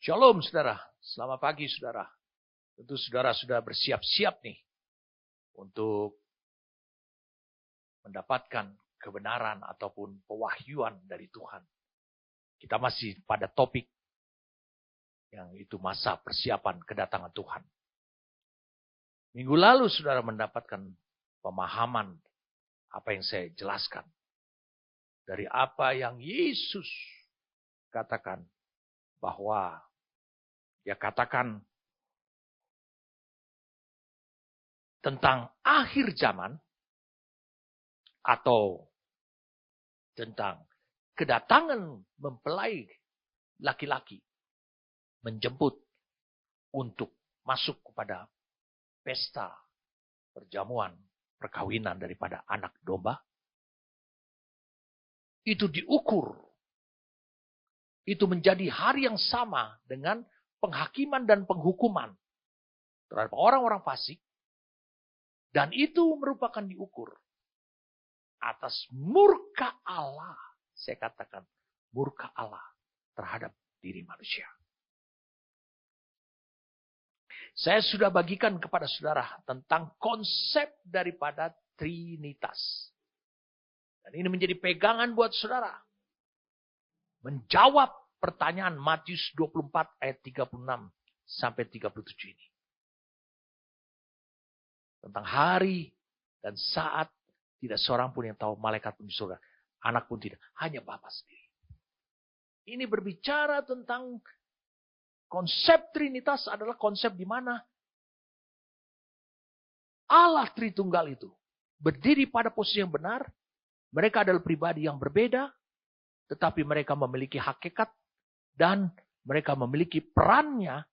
Shalom saudara, selamat pagi saudara. Tentu saudara sudah bersiap-siap nih untuk mendapatkan kebenaran ataupun pewahyuan dari Tuhan. Kita masih pada topik yang itu masa persiapan kedatangan Tuhan. Minggu lalu saudara mendapatkan pemahaman apa yang saya jelaskan. Dari apa yang Yesus katakan bahwa dia katakan tentang akhir zaman atau tentang kedatangan mempelai laki-laki menjemput untuk masuk kepada pesta perjamuan perkawinan daripada anak domba. Itu diukur. Itu menjadi hari yang sama dengan penghakiman dan penghukuman terhadap orang-orang fasik. Dan itu merupakan diukur atas murka Allah. Saya katakan murka Allah terhadap diri manusia. Saya sudah bagikan kepada saudara tentang konsep daripada Trinitas. Dan ini menjadi pegangan buat saudara. Menjawab pertanyaan Matius 24 ayat 36 sampai 37 ini. Tentang hari dan saat tidak seorang pun yang tahu, malaikat pun di surga, anak pun tidak, hanya Bapa sendiri. Ini berbicara tentang konsep Trinitas adalah konsep di mana Allah Tritunggal itu berdiri pada posisi yang benar. Mereka adalah pribadi yang berbeda, tetapi mereka memiliki hakikat dan mereka memiliki perannya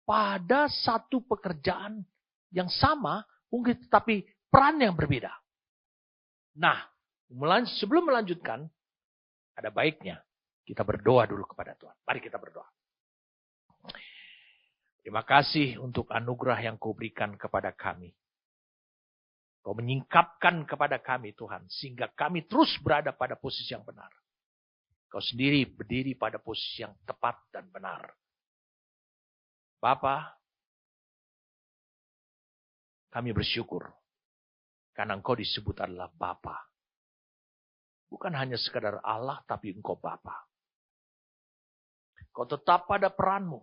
pada satu pekerjaan yang sama, mungkin tetapi peran yang berbeda. Nah, sebelum melanjutkan, ada baiknya kita berdoa dulu kepada Tuhan. Mari kita berdoa. Terima kasih untuk anugerah yang Kau berikan kepada kami. Kau menyingkapkan kepada kami Tuhan, sehingga kami terus berada pada posisi yang benar. Kau sendiri berdiri pada posisi yang tepat dan benar. Bapa, kami bersyukur karena Engkau disebut adalah Bapa. Bukan hanya sekadar Allah, tapi Engkau Bapa. Kau tetap pada peranmu.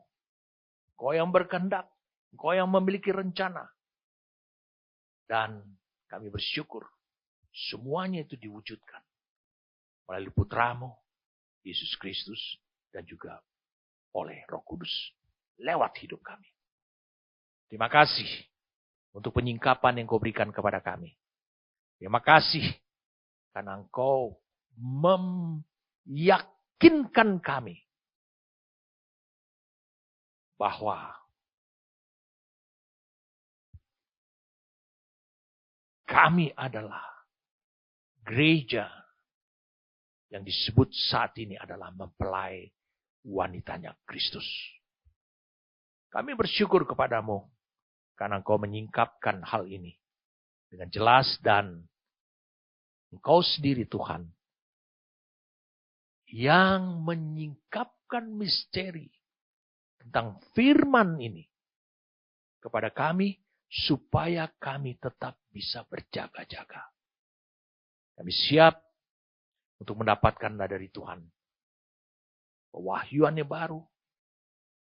Kau yang berkehendak. Kau yang memiliki rencana. Dan kami bersyukur semuanya itu diwujudkan melalui putramu, Yesus Kristus, dan juga oleh Roh Kudus lewat hidup kami. Terima kasih untuk penyingkapan yang Kau berikan kepada kami. Terima kasih karena Engkau meyakinkan kami bahwa kami adalah gereja yang disebut saat ini adalah mempelai wanitanya Kristus. Kami bersyukur kepadamu karena Engkau menyingkapkan hal ini dengan jelas dan Engkau sendiri Tuhan yang menyingkapkan misteri tentang firman ini kepada kami supaya kami tetap bisa berjaga-jaga. Kami siap untuk mendapatkan dari Tuhan pewahyuannya baru.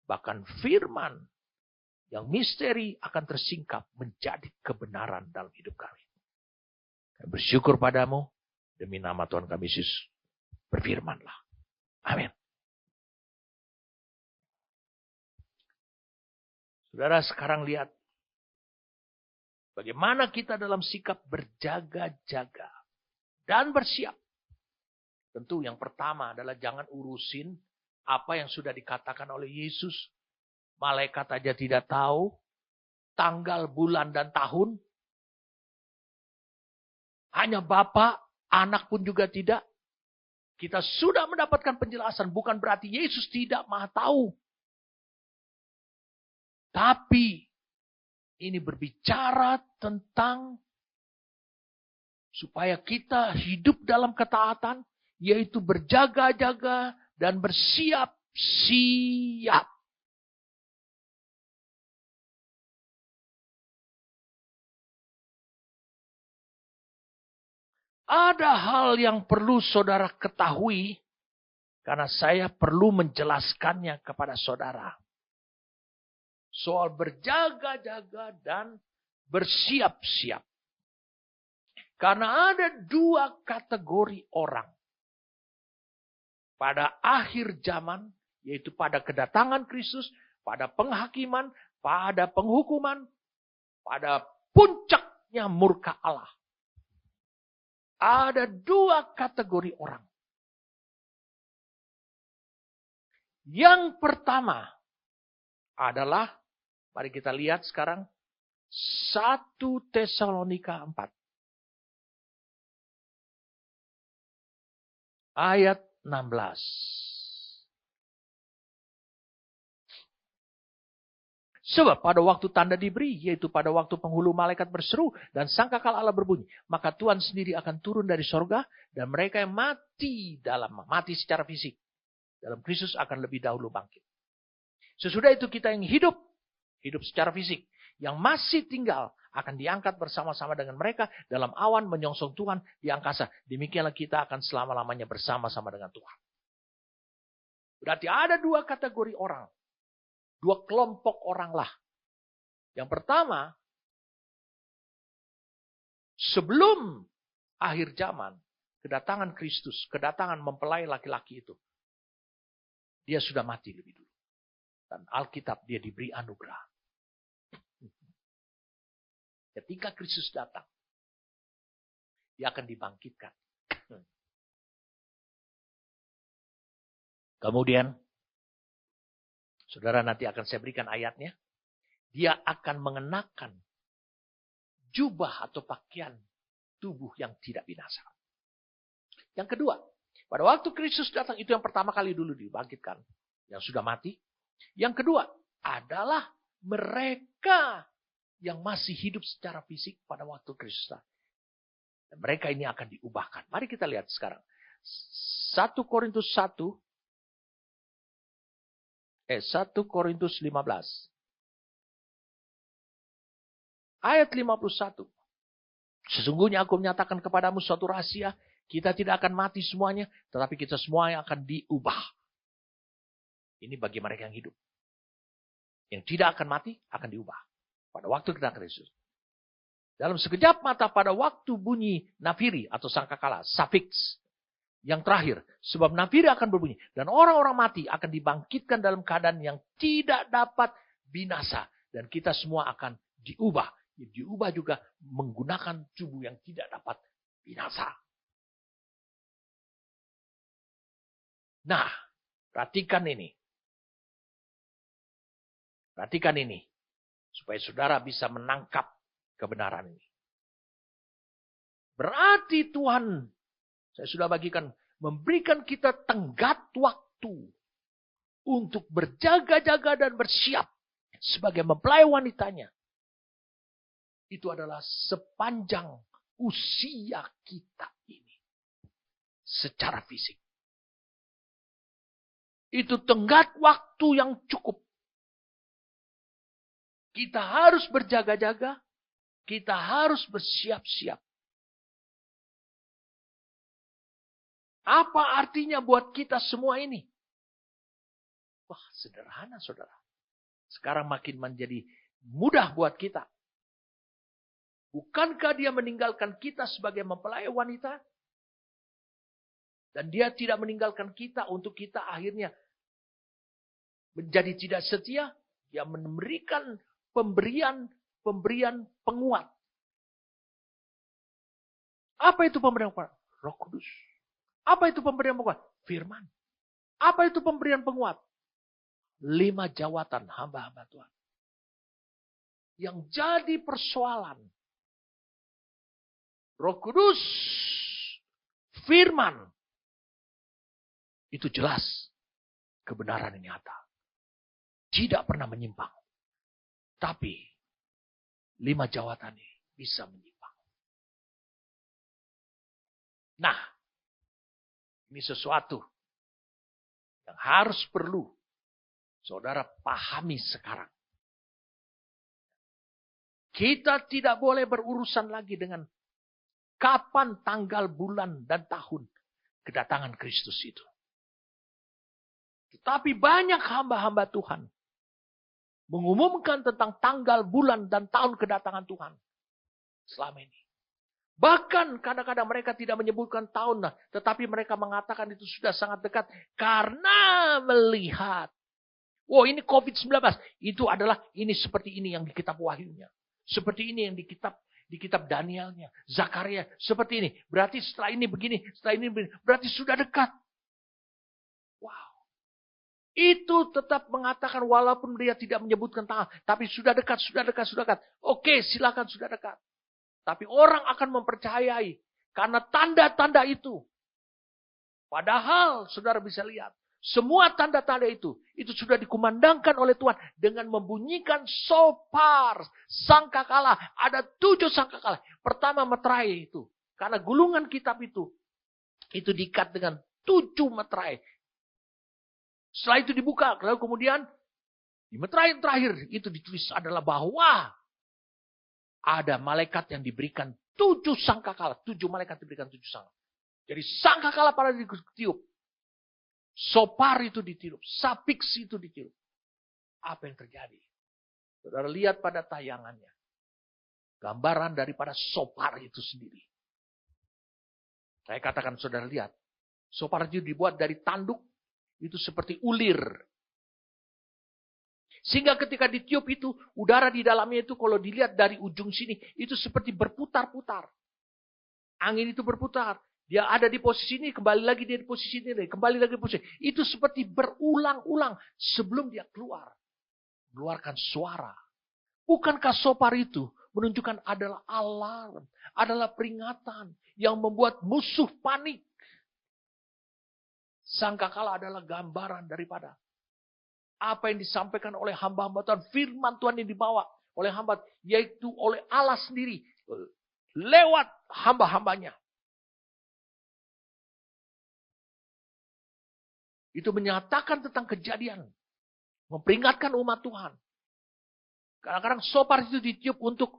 Bahkan firman yang misteri akan tersingkap menjadi kebenaran dalam hidup kami. Kami bersyukur padamu. Demi nama Tuhan kami Yesus, berfirmanlah. Amin. Saudara sekarang lihat bagaimana kita dalam sikap berjaga-jaga dan bersiap. Tentu yang pertama adalah jangan urusin apa yang sudah dikatakan oleh Yesus. Malaikat aja tidak tahu tanggal, bulan, dan tahun. Hanya Bapa, Anak pun juga tidak. Kita sudah mendapatkan penjelasan. Bukan berarti Yesus tidak maha tahu. Tapi ini berbicara tentang supaya kita hidup dalam ketaatan, yaitu berjaga-jaga dan bersiap-siap. Ada hal yang perlu saudara ketahui, karena saya perlu menjelaskannya kepada saudara. Soal berjaga-jaga dan bersiap-siap. Karena ada dua kategori orang. Pada akhir zaman, yaitu pada kedatangan Kristus, pada penghakiman, pada penghukuman, pada puncaknya murka Allah. Ada dua kategori orang. Yang pertama adalah, mari kita lihat sekarang, 1 Tesalonika 4. Ayat 16. Sebab pada waktu tanda diberi, yaitu pada waktu penghulu malaikat berseru dan sangkakala Allah berbunyi, maka Tuhan sendiri akan turun dari sorga, dan mereka yang mati secara fisik dalam Kristus akan lebih dahulu bangkit. Sesudah itu kita yang hidup secara fisik, yang masih tinggal akan diangkat bersama-sama dengan mereka dalam awan menyongsong Tuhan di angkasa. Demikianlah kita akan selama-lamanya bersama-sama dengan Tuhan. Berarti ada dua kategori orang. Dua kelompok orang lah. Yang pertama, sebelum akhir zaman, kedatangan Kristus, kedatangan mempelai laki-laki itu, dia sudah mati lebih dulu. Dan Alkitab dia diberi anugerah. Ketika Kristus datang, dia akan dibangkitkan. Kemudian, saudara nanti akan saya berikan ayatnya. Dia akan mengenakan jubah atau pakaian tubuh yang tidak binasa. Yang kedua, pada waktu Kristus datang, itu yang pertama kali dulu dibangkitkan. Yang sudah mati. Yang kedua adalah mereka yang masih hidup secara fisik pada waktu Kristus datang. Dan mereka ini akan diubahkan. Mari kita lihat sekarang. 1 Korintus 15. Ayat 51. Sesungguhnya aku menyatakan kepadamu suatu rahasia. Kita tidak akan mati semuanya. Tetapi kita semuanya akan diubah. Ini bagi mereka yang hidup. Yang tidak akan mati akan diubah. Pada waktu kita Kristus. Dalam sekejap mata pada waktu bunyi nafiri atau sangkakala. Suffix. Yang terakhir. Sebab nafiri akan berbunyi. Dan orang-orang mati akan dibangkitkan dalam keadaan yang tidak dapat binasa. Dan kita semua akan diubah. Diubah juga menggunakan tubuh yang tidak dapat binasa. Nah, perhatikan ini. Perhatikan ini. Supaya saudara bisa menangkap kebenaran ini. Berarti Tuhan, saya sudah bagikan, memberikan kita tenggat waktu untuk berjaga-jaga dan bersiap sebagai mempelai wanitanya. Itu adalah sepanjang usia kita ini. Secara fisik. Itu tenggat waktu yang cukup. Kita harus berjaga-jaga. Kita harus bersiap-siap. Apa artinya buat kita semua ini? Wah, sederhana saudara. Sekarang makin menjadi mudah buat kita. Bukankah dia meninggalkan kita sebagai mempelai wanita? Dan dia tidak meninggalkan kita untuk kita akhirnya menjadi tidak setia. Dia memberikan pemberian penguat. Apa itu pemberian penguat? Roh Kudus. Apa itu pemberian penguat? Firman. Apa itu pemberian penguat? 5 jawatan hamba-hamba Tuhan. Yang jadi persoalan. Roh Kudus. Firman. Itu jelas. Kebenaran ini nyata. Tidak pernah menyimpang. Tapi 5 jawatan ini bisa menyimpang. Nah, ini sesuatu yang harus perlu saudara pahami sekarang. Kita tidak boleh berurusan lagi dengan kapan tanggal, bulan, dan tahun kedatangan Kristus itu. Tetapi banyak hamba-hamba Tuhan mengumumkan tentang tanggal, bulan, dan tahun kedatangan Tuhan selama ini. Bahkan kadang-kadang mereka tidak menyebutkan tahun, tetapi mereka mengatakan itu sudah sangat dekat karena melihat, ini COVID-19, itu adalah ini seperti ini yang di kitab Wahyunya, seperti ini yang di kitab Danielnya, Zakaria, seperti ini. Berarti setelah ini begini, setelah ini begini, berarti sudah dekat. Wow. Itu tetap mengatakan walaupun dia tidak menyebutkan tanggal, tapi sudah dekat, sudah dekat, sudah dekat. Oke, silakan sudah dekat. Tapi orang akan mempercayai karena tanda-tanda itu. Padahal saudara bisa lihat, semua tanda-tanda itu sudah dikumandangkan oleh Tuhan dengan membunyikan sopar, sangkakala. Ada 7 sangkakala. Pertama meterai itu. Karena gulungan kitab itu diikat dengan 7 meterai. Setelah itu dibuka, lalu kemudian di meterai yang terakhir itu ditulis adalah bahwa ada malaikat yang diberikan 7 sangkakala. 7 malaikat diberikan 7 sangkakala. Jadi sangkakala pada ditiup. Sopar itu ditiup. Sapiks itu ditiup. Apa yang terjadi? Saudara lihat pada tayangannya. Gambaran daripada sopar itu sendiri. Saya katakan saudara lihat. Sopar itu dibuat dari tanduk. Itu seperti ulir. Sehingga ketika ditiup itu, udara di dalamnya itu kalau dilihat dari ujung sini, itu seperti berputar-putar. Angin itu berputar. Dia ada di posisi ini, kembali lagi dia di posisi ini, kembali lagi di posisi ini. Itu seperti berulang-ulang sebelum dia keluar. Keluarkan suara. Bukankah sopar itu menunjukkan adalah alarm, adalah peringatan yang membuat musuh panik. Sangkakala adalah gambaran daripada apa yang disampaikan oleh hamba-hamba Tuhan. Firman Tuhan yang dibawa oleh hamba, yaitu oleh Allah sendiri. Lewat hamba-hambanya. Itu menyatakan tentang kejadian. Memperingatkan umat Tuhan. Kadang-kadang sopar itu ditiup untuk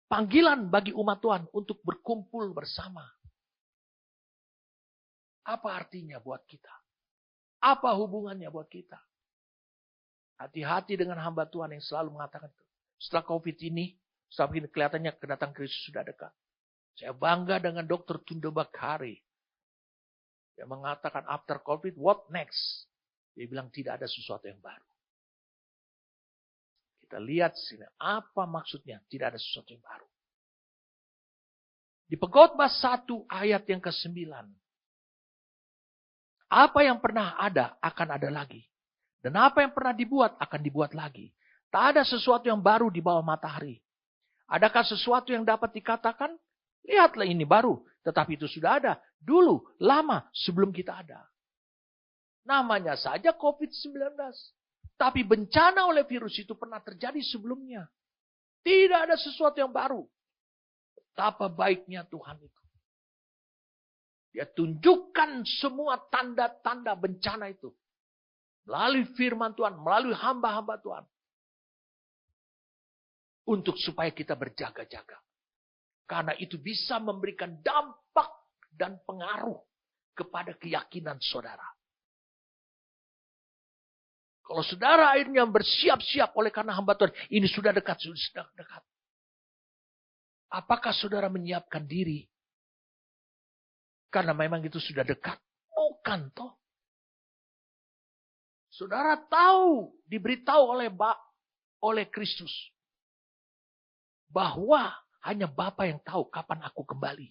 panggilan bagi umat Tuhan. Untuk berkumpul bersama. Apa artinya buat kita? Apa hubungannya buat kita? Hati-hati dengan hamba Tuhan yang selalu mengatakan itu. Setelah COVID ini, setelah begini kelihatannya kedatangan Kristus sudah dekat. Saya bangga dengan Dr. Tundo Bakari. Dia mengatakan after COVID, what next? Dia bilang tidak ada sesuatu yang baru. Kita lihat sini, apa maksudnya tidak ada sesuatu yang baru. Di Pengkhotbah 1 ayat yang ke-9. Apa yang pernah ada akan ada lagi. Dan apa yang pernah dibuat akan dibuat lagi. Tak ada sesuatu yang baru di bawah matahari. Adakah sesuatu yang dapat dikatakan? Lihatlah ini baru. Tetapi itu sudah ada. Dulu, lama sebelum kita ada. Namanya saja COVID-19. Tapi bencana oleh virus itu pernah terjadi sebelumnya. Tidak ada sesuatu yang baru. Betapa baiknya Tuhan itu. Dia tunjukkan semua tanda-tanda bencana itu. Melalui firman Tuhan, melalui hamba-hamba Tuhan. Untuk supaya kita berjaga-jaga. Karena itu bisa memberikan dampak dan pengaruh kepada keyakinan saudara. Kalau saudara akhirnya bersiap-siap oleh karena hamba Tuhan, ini sudah dekat, sudah dekat. Apakah saudara menyiapkan diri? Karena memang itu sudah dekat. Bukan toh. Saudara tahu, diberitahu oleh Kristus. Bahwa hanya Bapa yang tahu kapan aku kembali.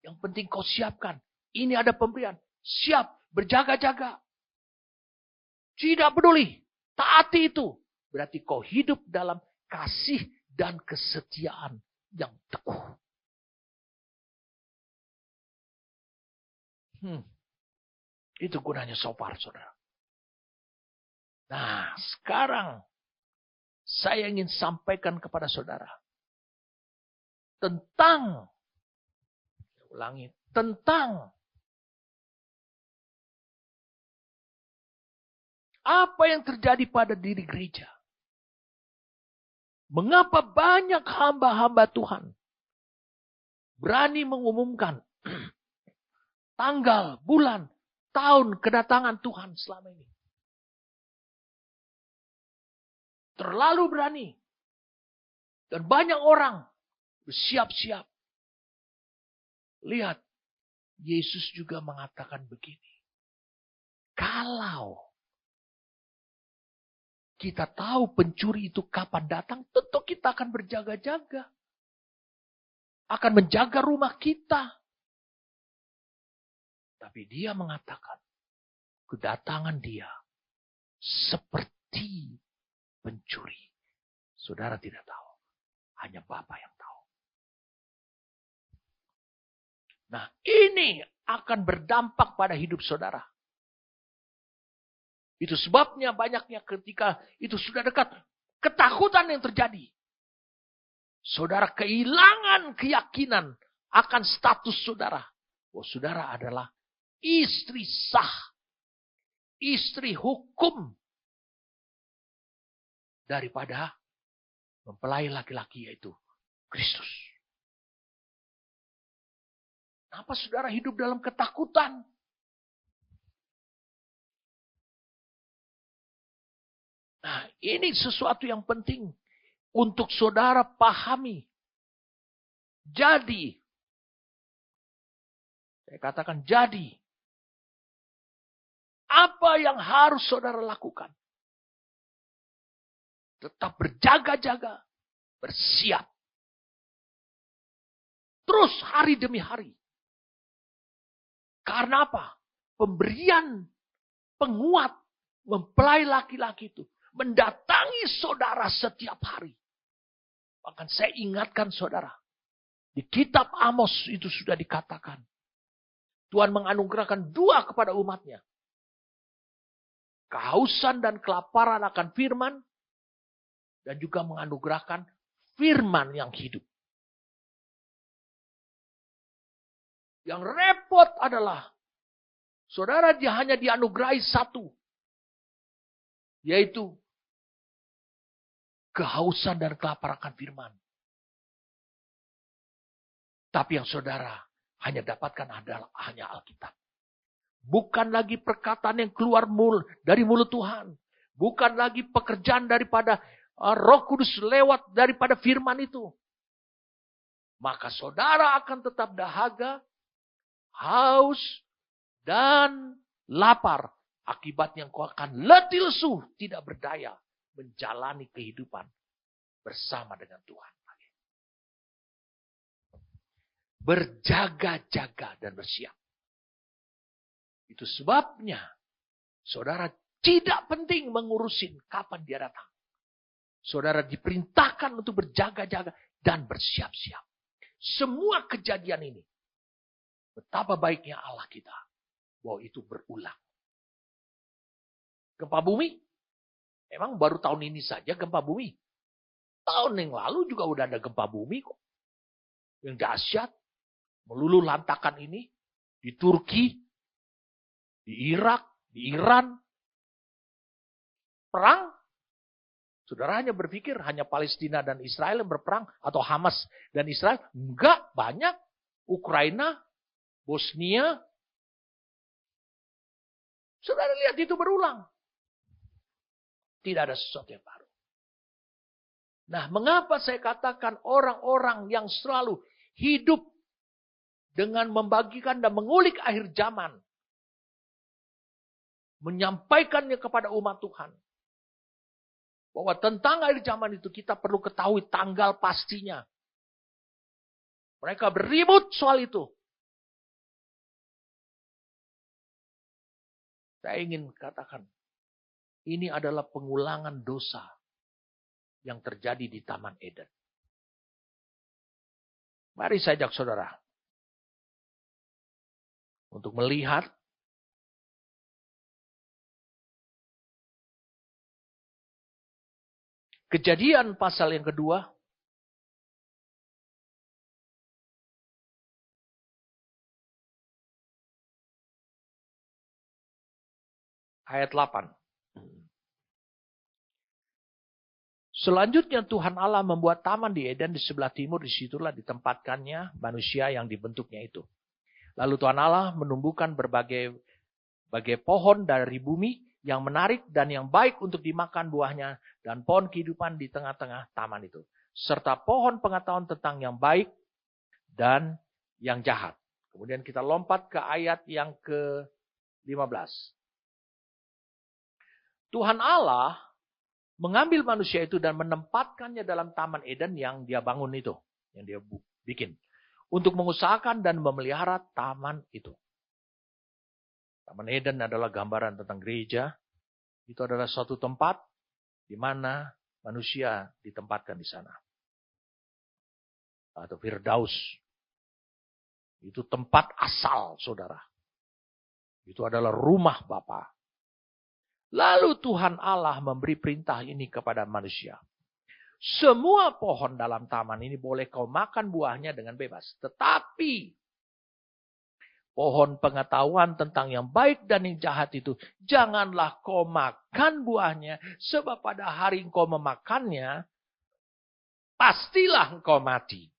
Yang penting kau siapkan. Ini ada pemberian. Siap, berjaga-jaga. Tidak peduli. Taati itu. Berarti kau hidup dalam kasih dan kesetiaan yang teguh. Itu gunanya sopar, saudara. Nah, sekarang saya ingin sampaikan kepada saudara tentang, ulangi, tentang apa yang terjadi pada diri gereja. Mengapa banyak hamba-hamba Tuhan berani mengumumkan tanggal, bulan, tahun kedatangan Tuhan selama ini. Terlalu berani. Dan banyak orang bersiap-siap. Lihat, Yesus juga mengatakan begini. Kalau kita tahu pencuri itu kapan datang, tentu kita akan berjaga-jaga. Akan menjaga rumah kita. Tapi dia mengatakan, kedatangan dia seperti pencuri. Saudara tidak tahu. Hanya Bapa yang tahu. Nah, ini akan berdampak pada hidup saudara. Itu sebabnya banyaknya ketika itu sudah dekat, ketakutan yang terjadi. Saudara kehilangan keyakinan akan status saudara. Bahwa saudara adalah istri sah. Istri hukum. Daripada mempelai laki-laki yaitu Kristus. Kenapa saudara hidup dalam ketakutan? Nah, ini sesuatu yang penting untuk saudara pahami. Jadi, saya katakan jadi, apa yang harus saudara lakukan? Tetap berjaga-jaga, bersiap. Terus hari demi hari. Karena apa? Pemberian penguat mempelai laki-laki itu mendatangi saudara setiap hari. Bahkan saya ingatkan saudara. Di kitab Amos itu sudah dikatakan. Tuhan menganugerahkan dua kepada umatnya. Kehausan dan kelaparan akan firman. Dan juga menganugerahkan firman yang hidup. Yang repot adalah. Saudara dia hanya dianugerahi satu. Yaitu kehausan dan kelaparan akan firman. Tapi yang saudara hanya dapatkan adalah hanya Alkitab. Bukan lagi perkataan yang keluar dari mulut Tuhan. Bukan lagi pekerjaan daripada Roh Kudus lewat daripada firman itu. Maka saudara akan tetap dahaga, haus, dan lapar. Akibatnya kau akan letih lesu, tidak berdaya. Menjalani kehidupan bersama dengan Tuhan. Berjaga-jaga dan bersiap. Itu sebabnya saudara tidak penting mengurusin kapan dia datang. Saudara diperintahkan untuk berjaga-jaga dan bersiap-siap. Semua kejadian ini, betapa baiknya Allah kita, bahwa itu berulang. Gempa bumi, emang baru tahun ini saja gempa bumi. Tahun yang lalu juga udah ada gempa bumi kok. Yang dahsyat, meluluh lantakan ini, di Turki, di Irak, di Iran. Perang, saudara hanya berpikir hanya Palestina dan Israel yang berperang, atau Hamas dan Israel. Enggak, banyak. Ukraina, Bosnia. Saudara lihat itu berulang. Tidak ada sesuatu yang baru. Nah, mengapa saya katakan orang-orang yang selalu hidup dengan membagikan dan mengulik akhir zaman. Menyampaikannya kepada umat Tuhan. Bahwa tentang akhir zaman itu kita perlu ketahui tanggal pastinya. Mereka beribut soal itu. Saya ingin katakan. Ini adalah pengulangan dosa yang terjadi di Taman Eden. Mari saya ajak saudara untuk melihat Kejadian pasal yang kedua. Ayat 8. Selanjutnya Tuhan Allah membuat taman di Eden di sebelah timur, disitulah ditempatkannya manusia yang dibentuknya itu. Lalu Tuhan Allah menumbuhkan berbagai pohon dari bumi yang menarik dan yang baik untuk dimakan buahnya, dan pohon kehidupan di tengah-tengah taman itu. Serta pohon pengetahuan tentang yang baik dan yang jahat. Kemudian kita lompat ke ayat yang ke-15. Tuhan Allah mengambil manusia itu dan menempatkannya dalam taman Eden yang dia bangun itu. Yang dia bikin. Untuk mengusahakan dan memelihara taman itu. Taman Eden adalah gambaran tentang gereja. Itu adalah suatu tempat di mana manusia ditempatkan di sana. Atau Firdaus. Itu tempat asal, saudara. Itu adalah rumah Bapa. Lalu Tuhan Allah memberi perintah ini kepada manusia. Semua pohon dalam taman ini boleh kau makan buahnya dengan bebas. Tetapi pohon pengetahuan tentang yang baik dan yang jahat itu, janganlah kau makan buahnya, sebab pada hari engkau memakannya, pastilah engkau mati.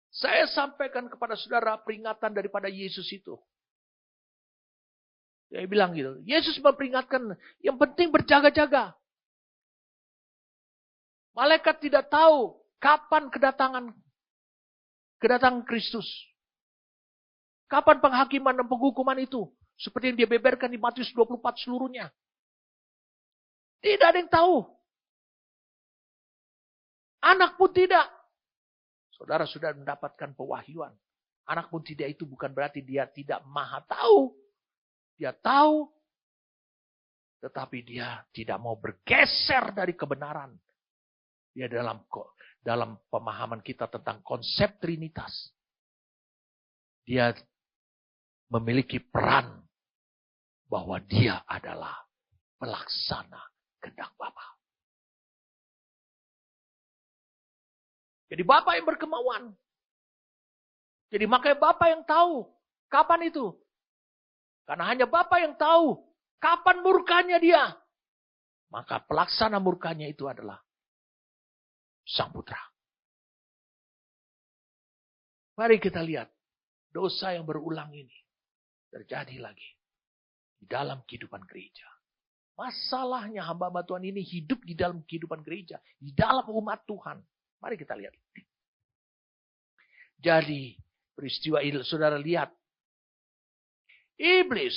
Saya sampaikan kepada saudara peringatan daripada Yesus itu. Dia bilang gitu, Yesus memperingatkan, yang penting berjaga-jaga. Malaikat tidak tahu kapan kedatangan Kristus. Kapan penghakiman dan penghukuman itu? Seperti yang dia beberkan di Matius 24 seluruhnya. Tidak ada yang tahu. Anak pun tidak. Saudara sudah mendapatkan pewahyuan. Anak pun tidak, itu bukan berarti dia tidak maha tahu. Dia tahu. Tetapi dia tidak mau bergeser dari kebenaran. Dia dalam pemahaman kita tentang konsep Trinitas. Dia memiliki peran bahwa dia adalah pelaksana kehendak Bapa. Jadi Bapa yang berkemauan. Jadi makanya Bapa yang tahu kapan itu. Karena hanya Bapa yang tahu kapan murkanya dia. Maka pelaksana murkanya itu adalah Sang Putra. Mari kita lihat dosa yang berulang ini terjadi lagi di dalam kehidupan gereja. Masalahnya hamba-hamba Tuhan ini hidup di dalam kehidupan gereja, di dalam umat Tuhan. Mari kita lihat. Jadi peristiwa ini, saudara lihat. Iblis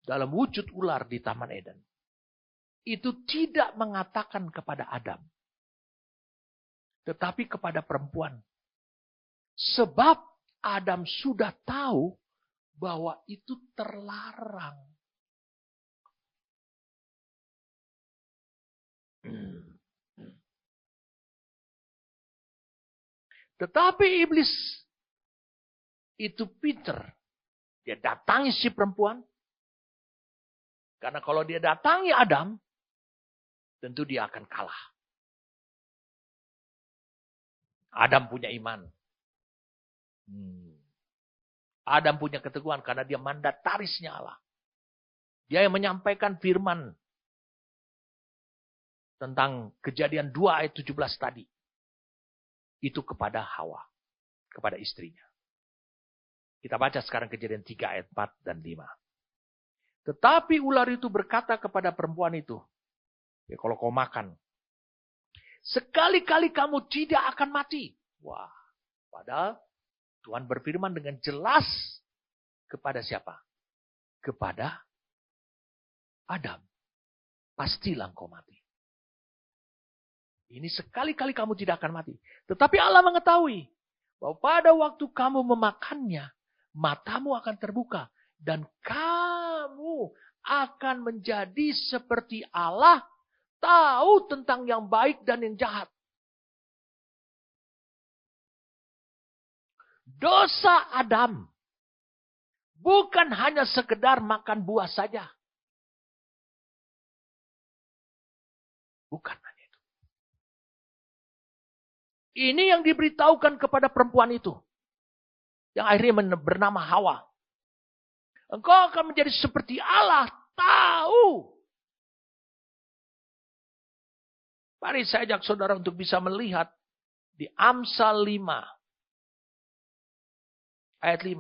dalam wujud ular di Taman Eden. Itu tidak mengatakan kepada Adam. Tetapi kepada perempuan. Sebab Adam sudah tahu bahwa itu terlarang. Tetapi iblis itu pinter. Dia datangi si perempuan. Karena kalau dia datangi Adam, tentu dia akan kalah. Adam punya iman. Adam punya keteguhan karena dia mandatarisnya Allah. Dia yang menyampaikan firman tentang Kejadian 2 ayat 17 tadi. Itu kepada Hawa, kepada istrinya. Kita baca sekarang Kejadian 3 ayat 4 dan 5. Tetapi ular itu berkata kepada perempuan itu, ya kalau kau makan, sekali-kali kamu tidak akan mati. Wah, padahal Tuhan berfirman dengan jelas kepada siapa? Kepada Adam. Pastilah engkau mati. Ini sekali-kali kamu tidak akan mati. Tetapi Allah mengetahui bahwa pada waktu kamu memakannya, matamu akan terbuka. Dan kamu akan menjadi seperti Allah, tahu tentang yang baik dan yang jahat. Dosa Adam bukan hanya sekedar makan buah saja. Bukan hanya itu. Ini yang diberitahukan kepada perempuan itu. Yang akhirnya bernama Hawa. Engkau akan menjadi seperti Allah, tahu Mari saya ajak saudara untuk bisa melihat di Amsal 5. Ayat 5.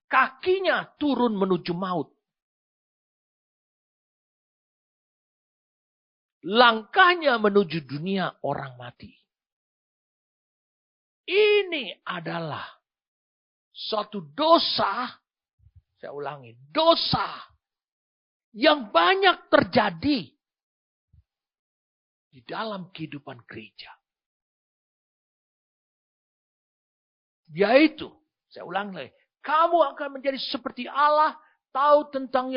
Kakinya turun menuju maut. Langkahnya menuju dunia orang mati. Ini adalah suatu dosa, saya ulangi, dosa yang banyak terjadi di dalam kehidupan gereja. Yaitu, saya ulang lagi, kamu akan menjadi seperti Allah, tahu tentang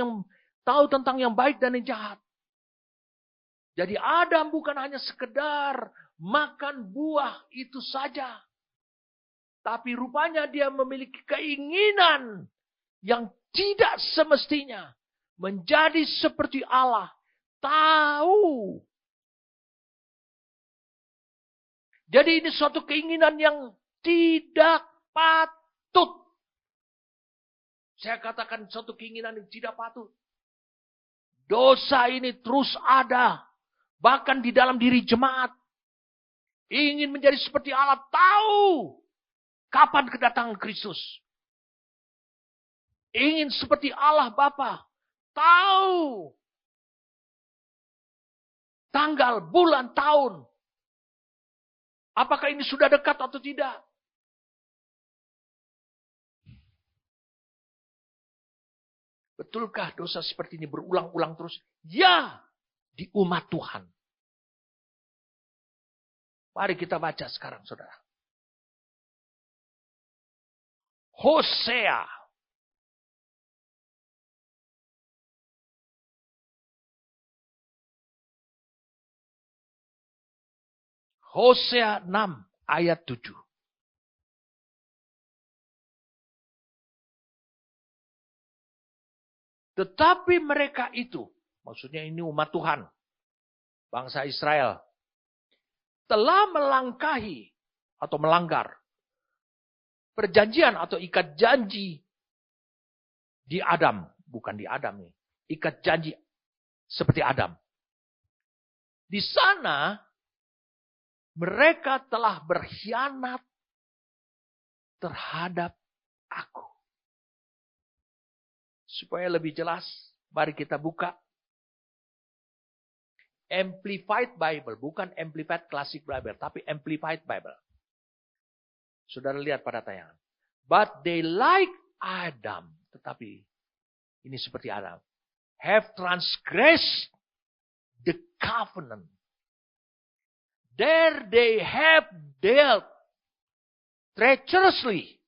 yang baik dan yang jahat. Jadi Adam bukan hanya sekedar makan buah itu saja. Tapi rupanya dia memiliki keinginan yang tidak semestinya menjadi seperti Allah. Tahu. Jadi ini suatu keinginan yang tidak patut. Saya katakan suatu keinginan yang tidak patut. Dosa ini terus ada. Bahkan di dalam diri jemaat. Ingin menjadi seperti Allah. Tahu kapan kedatangan Kristus. Ingin seperti Allah Bapa. Tahu tanggal, bulan, tahun. Apakah ini sudah dekat atau tidak? Betulkah dosa seperti ini berulang-ulang terus? Ya, di umat Tuhan. Mari kita baca sekarang, saudara. Hosea. Hosea 6 ayat 7. Tetapi mereka itu, maksudnya ini umat Tuhan, bangsa Israel, telah melangkahi atau melanggar perjanjian atau ikat janji di Adam. Bukan di Adam nih. Ikat janji seperti Adam. Di sana mereka telah berkhianat terhadap aku. Supaya lebih jelas, mari kita buka Amplified Bible, bukan Amplified Classic Bible, tapi Amplified Bible. Saudara lihat pada tayangan. But they like Adam, tetapi ini seperti Adam, have transgressed the covenant. There they have dealt treacherously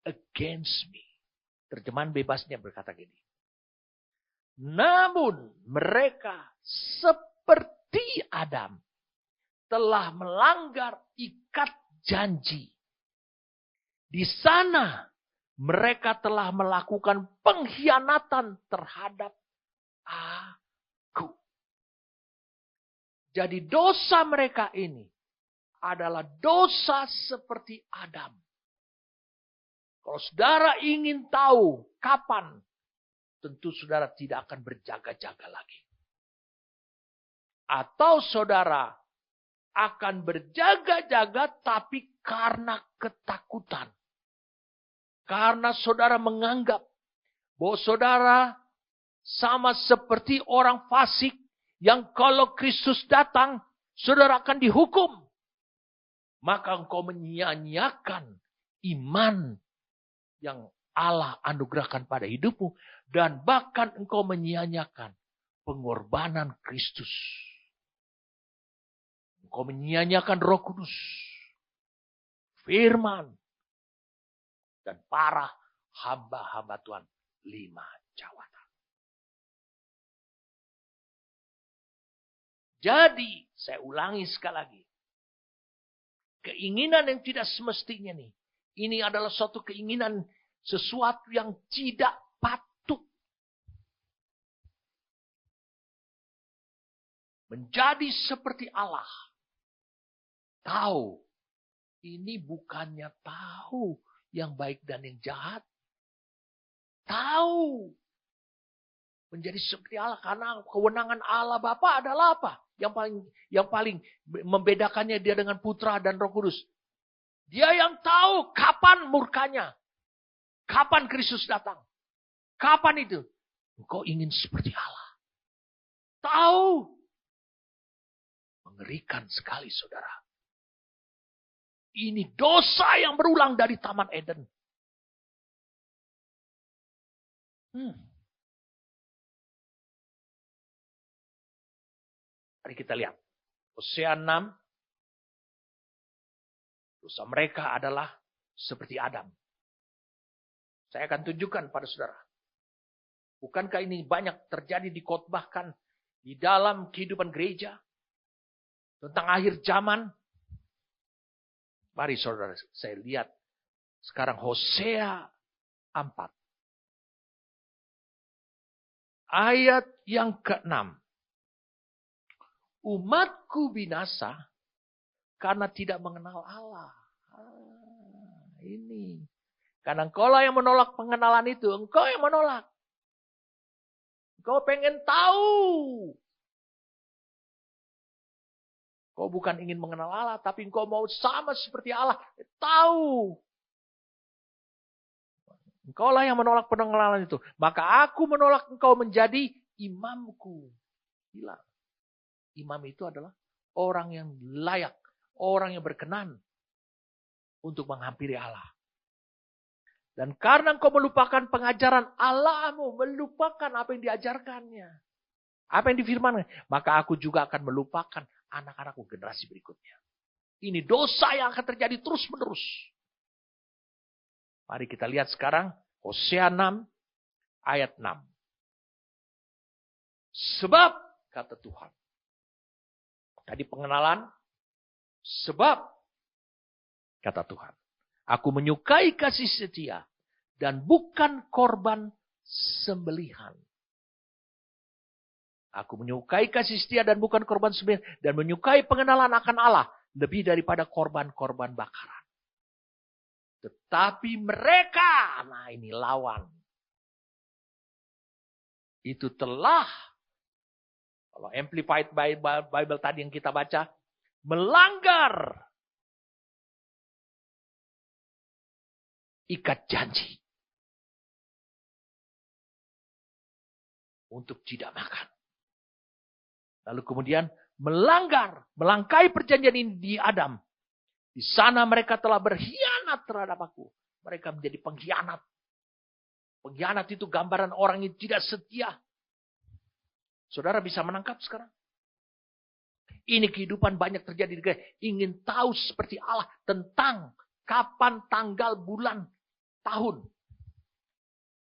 against me. Terjemahan bebasnya berkata gini. Namun mereka seperti Adam telah melanggar ikat janji. Di sana mereka telah melakukan pengkhianatan terhadap aku. Jadi dosa mereka ini adalah dosa seperti Adam. Kalau saudara ingin tahu kapan, tentu saudara tidak akan berjaga-jaga lagi. Atau saudara akan berjaga-jaga tapi karena ketakutan. Karena saudara menganggap bahwa saudara sama seperti orang fasik yang kalau Kristus datang, saudara akan dihukum. Maka engkau menyia-nyiakan iman yang Allah anugerahkan pada hidupmu. Dan bahkan engkau menyia-nyiakan pengorbanan Kristus. Engkau menyia-nyiakan Roh Kudus, firman, dan para hamba-hamba Tuhan 5 jawatan. Jadi, saya ulangi sekali lagi. Keinginan yang tidak semestinya nih. Ini adalah suatu keinginan sesuatu yang tidak patut. Menjadi seperti Allah. Tahu. Ini bukannya tahu yang baik dan yang jahat. Tahu menjadi seperti Allah. Karena kewenangan Allah Bapa adalah apa? Yang paling membedakannya dia dengan Putra dan Roh Kudus. Dia yang tahu kapan murkanya. Kapan Kristus datang. Kapan itu? Engkau ingin seperti Allah. Tahu. Mengerikan sekali saudara. Ini dosa yang berulang dari Taman Eden. Mari kita lihat. Hosea 6. Dosa mereka adalah seperti Adam. Saya akan tunjukkan pada saudara. Bukankah ini banyak terjadi dikotbahkan di dalam kehidupan gereja? Tentang akhir zaman. Mari saudara, saya lihat sekarang Hosea 4. Ayat yang ke-6. Umatku binasa karena tidak mengenal Allah. Ini. Karena engkau lah yang menolak pengenalan itu. Engkau yang menolak. Engkau pengen tahu. Kau bukan ingin mengenal Allah, tapi engkau mau sama seperti Allah. Tahu. Engkau lah yang menolak pengenalan itu. Maka aku menolak engkau menjadi imamku. Gila. Imam itu adalah orang yang layak. Orang yang berkenan. Untuk menghampiri Allah. Dan karena engkau melupakan pengajaran Allahmu. Melupakan apa yang diajarkannya. Apa yang difirmankan. Maka aku juga akan melupakan anak-anakku generasi berikutnya. Ini dosa yang akan terjadi terus menerus. Mari kita lihat sekarang Hosea 6 ayat 6. Sebab kata Tuhan. Tadi pengenalan. Sebab kata Tuhan. Aku menyukai kasih setia dan bukan korban sembelihan. Aku menyukai kasih setia dan bukan korban sembelihan. Dan menyukai pengenalan akan Allah. Lebih daripada korban-korban bakaran. Tetapi mereka. Nah ini lawan. Itu telah. Kalau Amplified Bible tadi yang kita baca. Melanggar. Ikat janji. Untuk tidak makan. Lalu kemudian melangkai perjanjian ini di Adam. Di sana mereka telah berkhianat terhadap aku. Mereka menjadi pengkhianat. Pengkhianat itu gambaran orang yang tidak setia. Saudara bisa menangkap sekarang? Ini kehidupan banyak terjadi di gereja. Ingin tahu seperti Allah tentang kapan, tanggal, bulan, tahun.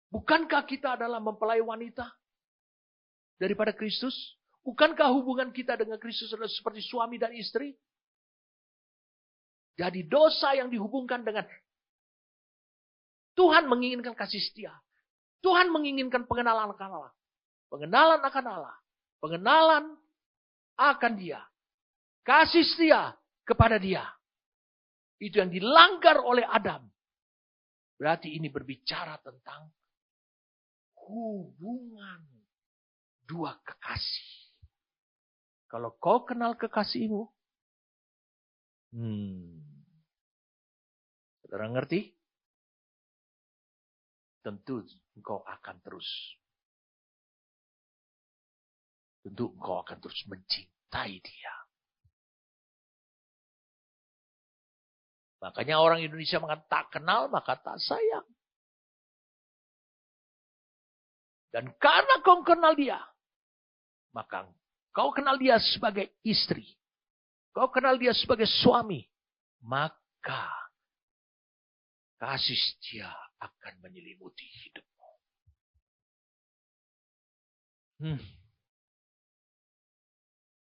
Bukankah kita adalah mempelai wanita daripada Kristus? Bukankah hubungan kita dengan Kristus adalah seperti suami dan istri? Jadi dosa yang dihubungkan dengan Tuhan menginginkan kasih setia. Tuhan menginginkan pengenalan akan Allah. Pengenalan akan Allah. Pengenalan akan Dia. Kasih setia kepada Dia. Itu yang dilanggar oleh Adam. Berarti ini berbicara tentang hubungan dua kekasih. Kalau kau kenal kekasihmu, saudara ngerti? Tentu engkau akan terus. Tentu engkau akan terus mencintai dia. Makanya orang Indonesia mengatakan tak kenal maka tak sayang. Dan karena kau kenal dia, maka kau kenal dia sebagai istri. Kau kenal dia sebagai suami. Maka kasih setia akan menyelimuti hidupmu.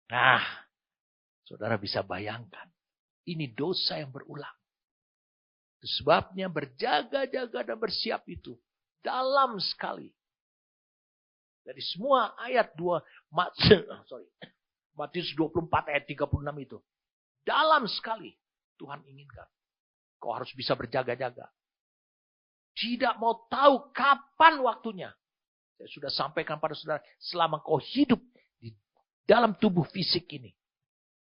Nah, saudara bisa bayangkan. Ini dosa yang berulang. Sebabnya berjaga-jaga dan bersiap itu dalam sekali. Dari semua ayat Matius 24 ayat 36 itu. Dalam sekali Tuhan inginkan. Kau harus bisa berjaga-jaga. Tidak mau tahu kapan waktunya. Saya sudah sampaikan pada saudara, selama kau hidup di dalam tubuh fisik ini,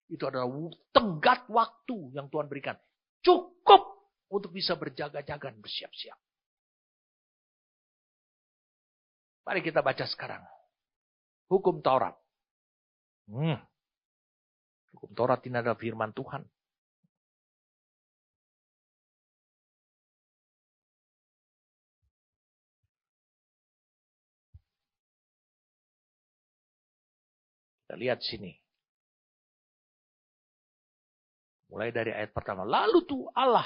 itu adalah tenggat waktu yang Tuhan berikan. Cukup untuk bisa berjaga-jaga dan bersiap-siap. Mari kita baca sekarang. Hukum Taurat. Hukum Taurat ini adalah firman Tuhan. Kita lihat sini. Mulai dari ayat pertama. Lalu tuh Allah,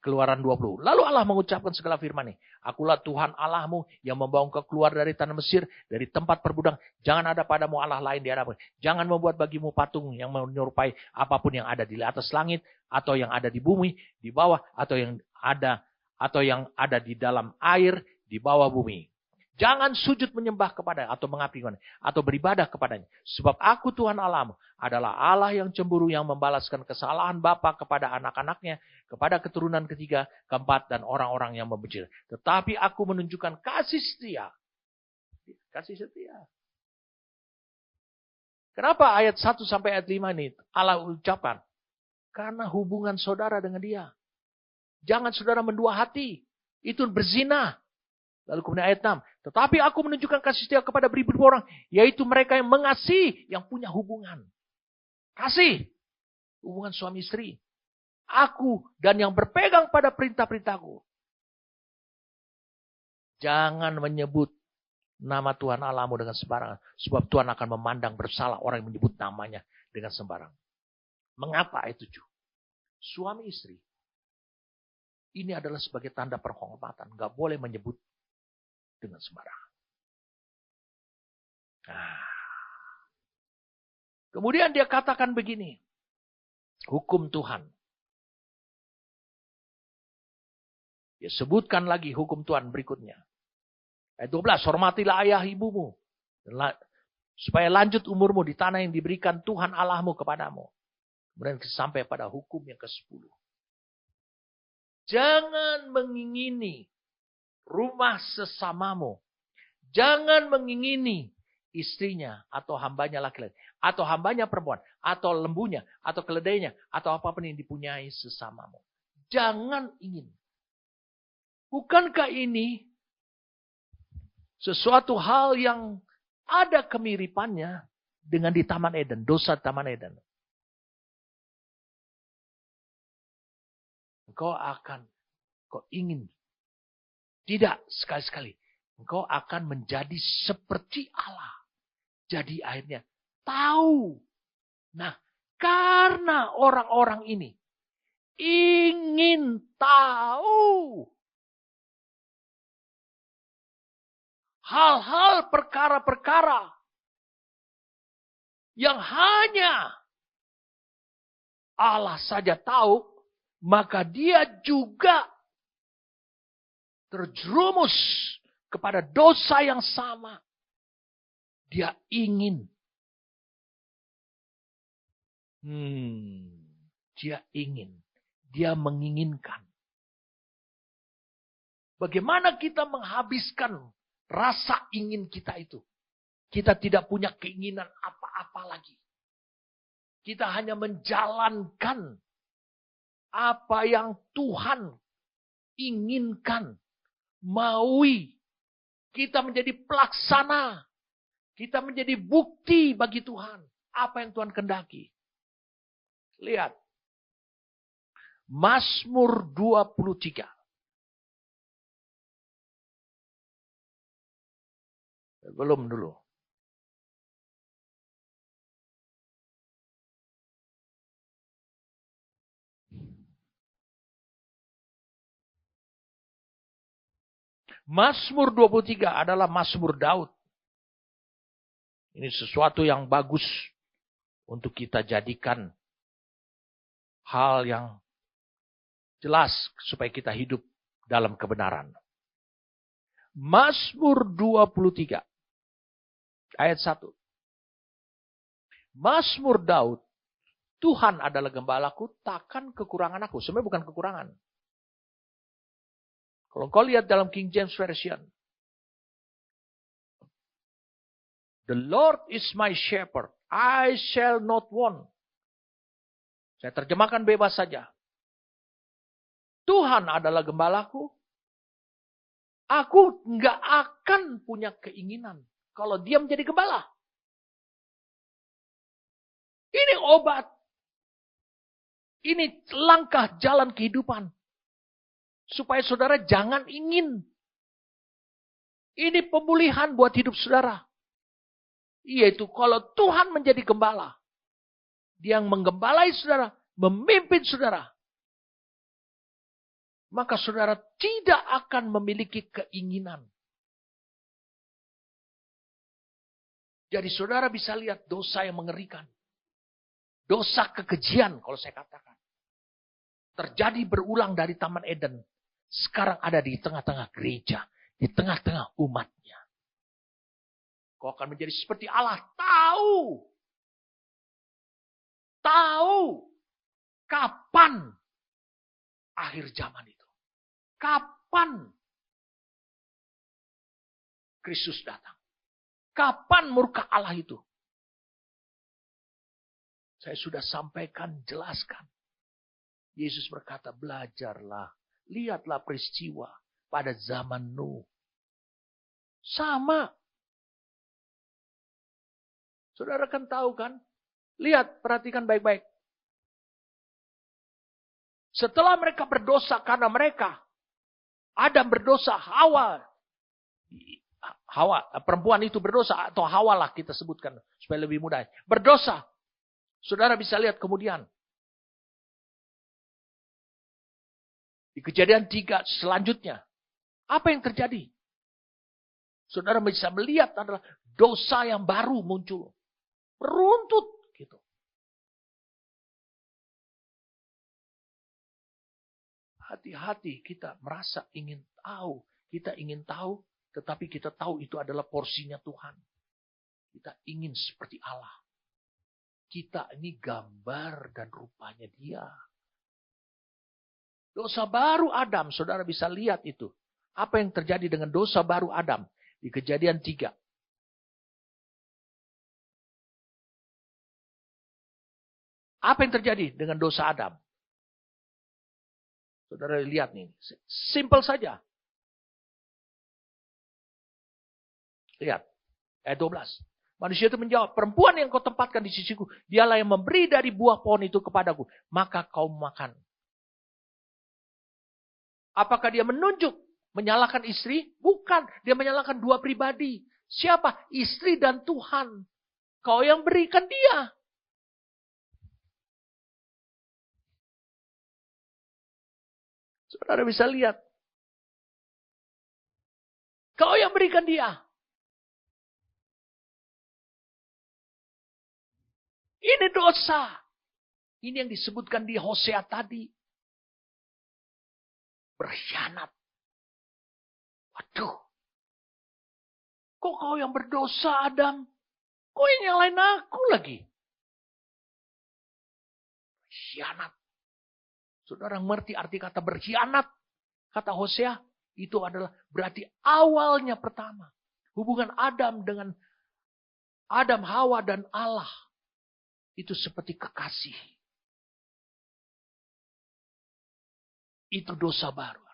Keluaran 20. Lalu Allah mengucapkan segala firman ini. Akulah Tuhan Allahmu yang membawa engkau keluar dari tanah Mesir, dari tempat perbudakan. Jangan ada padamu Allah lain di hadapanmu. Jangan membuat bagimu patung yang menyerupai apapun yang ada di atas langit, atau yang ada di bumi, di bawah, atau yang ada di dalam air, di bawah bumi. Jangan sujud menyembah kepada atau mengabdi atau beribadah kepadanya. Sebab aku Tuhan Allahmu adalah Allah yang cemburu, yang membalaskan kesalahan bapa kepada anak-anaknya, kepada keturunan ketiga, keempat, dan orang-orang yang membenci. Tetapi aku menunjukkan kasih setia. Kasih setia. Kenapa ayat 1 sampai ayat 5 ini Allah ucapkan? Karena hubungan saudara dengan dia. Jangan saudara mendua hati. Itu berzina. Lalu kemudian ayat 6. Tetapi aku menunjukkan kasih setia kepada beribu-ribu orang. Yaitu mereka yang mengasihi, yang punya hubungan. Kasih. Hubungan suami istri. Aku dan yang berpegang pada perintah-perintahku. Jangan menyebut nama Tuhan Allahmu dengan sembarangan. Sebab Tuhan akan memandang bersalah orang yang menyebut namanya dengan sembarangan. Mengapa ayat 7? Suami istri. Ini adalah sebagai tanda penghormatan. Gak boleh menyebut dengan sembarangan. Kemudian dia katakan begini. Hukum Tuhan. Dia sebutkan lagi hukum Tuhan berikutnya. Ayat 12. Hormatilah ayah ibumu. Supaya lanjut umurmu di tanah yang diberikan Tuhan Allahmu kepadamu. Kemudian sampai pada hukum yang ke-10. Jangan mengingini rumah sesamamu. Jangan mengingini istrinya atau hambanya laki-laki. Atau hambanya perempuan. Atau lembunya. Atau keledainya. Atau apapun yang dipunyai sesamamu. Jangan ingin. Bukankah ini sesuatu hal yang ada kemiripannya dengan di Taman Eden. Dosa Taman Eden. Engkau ingin. Tidak sekali-sekali. Engkau akan menjadi seperti Allah. Jadi akhirnya tahu. Nah, karena orang-orang ini ingin tahu hal-hal perkara-perkara yang hanya Allah saja tahu, maka dia juga terjerumus kepada dosa yang sama. Dia ingin. Dia ingin. Dia menginginkan. Bagaimana kita menghabiskan rasa ingin kita itu? Kita tidak punya keinginan apa-apa lagi. Kita hanya menjalankan apa yang Tuhan inginkan. Maui. Kita menjadi pelaksana. Kita menjadi bukti bagi Tuhan. Apa yang Tuhan kehendaki. Lihat. Mazmur 23. Belum dulu. Mazmur 23 adalah Mazmur Daud. Ini sesuatu yang bagus untuk kita jadikan hal yang jelas supaya kita hidup dalam kebenaran. Mazmur 23 ayat 1. Mazmur Daud, Tuhan adalah gembalaku, takkan kekurangan aku. Sebenarnya bukan kekurangan. Kalau kau lihat dalam King James Version, The Lord is my shepherd. I shall not want. Saya terjemahkan bebas saja. Tuhan adalah gembalaku. Aku nggak akan punya keinginan kalau dia menjadi gembala. Ini obat. Ini langkah jalan kehidupan. Supaya saudara jangan ingin. Ini pemulihan buat hidup saudara. Yaitu kalau Tuhan menjadi gembala. Dia yang menggembalai saudara. Memimpin saudara. Maka saudara tidak akan memiliki keinginan. Jadi saudara bisa lihat dosa yang mengerikan. Dosa kekejian kalau saya katakan. Terjadi berulang dari Taman Eden. Sekarang ada di tengah-tengah gereja. Di tengah-tengah umatnya. Kau akan menjadi seperti Allah. Tahu. Kapan akhir zaman itu. Kapan Kristus datang? Kapan murka Allah itu? Saya sudah sampaikan, jelaskan. Yesus berkata, belajarlah. Lihatlah peristiwa pada zaman Nuh. Sama. Saudara kan tahu kan? Lihat, perhatikan baik-baik. Setelah mereka berdosa karena mereka. Adam berdosa, Hawa, perempuan itu berdosa, atau Hawa lah kita sebutkan, supaya lebih mudah. Berdosa. Saudara bisa lihat kemudian. Di Kejadian 3 selanjutnya. Apa yang terjadi? Saudara bisa melihat adalah dosa yang baru muncul. Runtut. Gitu. Hati-hati kita merasa ingin tahu. Kita ingin tahu, tetapi kita tahu itu adalah porsinya Tuhan. Kita ingin seperti Allah. Kita ini gambar dan rupanya Dia. Dosa baru Adam, saudara bisa lihat itu. Apa yang terjadi dengan dosa baru Adam di Kejadian 3. Apa yang terjadi dengan dosa Adam? Saudara lihat nih, simple saja. Lihat, ayat 12. Manusia itu menjawab, perempuan yang kau tempatkan di sisiku, dialah yang memberi dari buah pohon itu kepadaku, maka kau makan. Apakah dia menunjuk, menyalahkan istri? Bukan, dia menyalahkan dua pribadi. Siapa? Istri dan Tuhan. Kau yang berikan dia. Saudara bisa lihat. Kau yang berikan dia. Ini dosa. Ini yang disebutkan di Hosea tadi. Berkhianat. Waduh. Kok kau yang berdosa, Adam? Kau yang nyalain aku lagi. Berkhianat. Saudara mengerti arti kata berkhianat? Kata Hosea, itu adalah berarti awalnya pertama. Hubungan Adam dengan Adam, Hawa, dan Allah. Itu seperti kekasih. Itu dosa baru.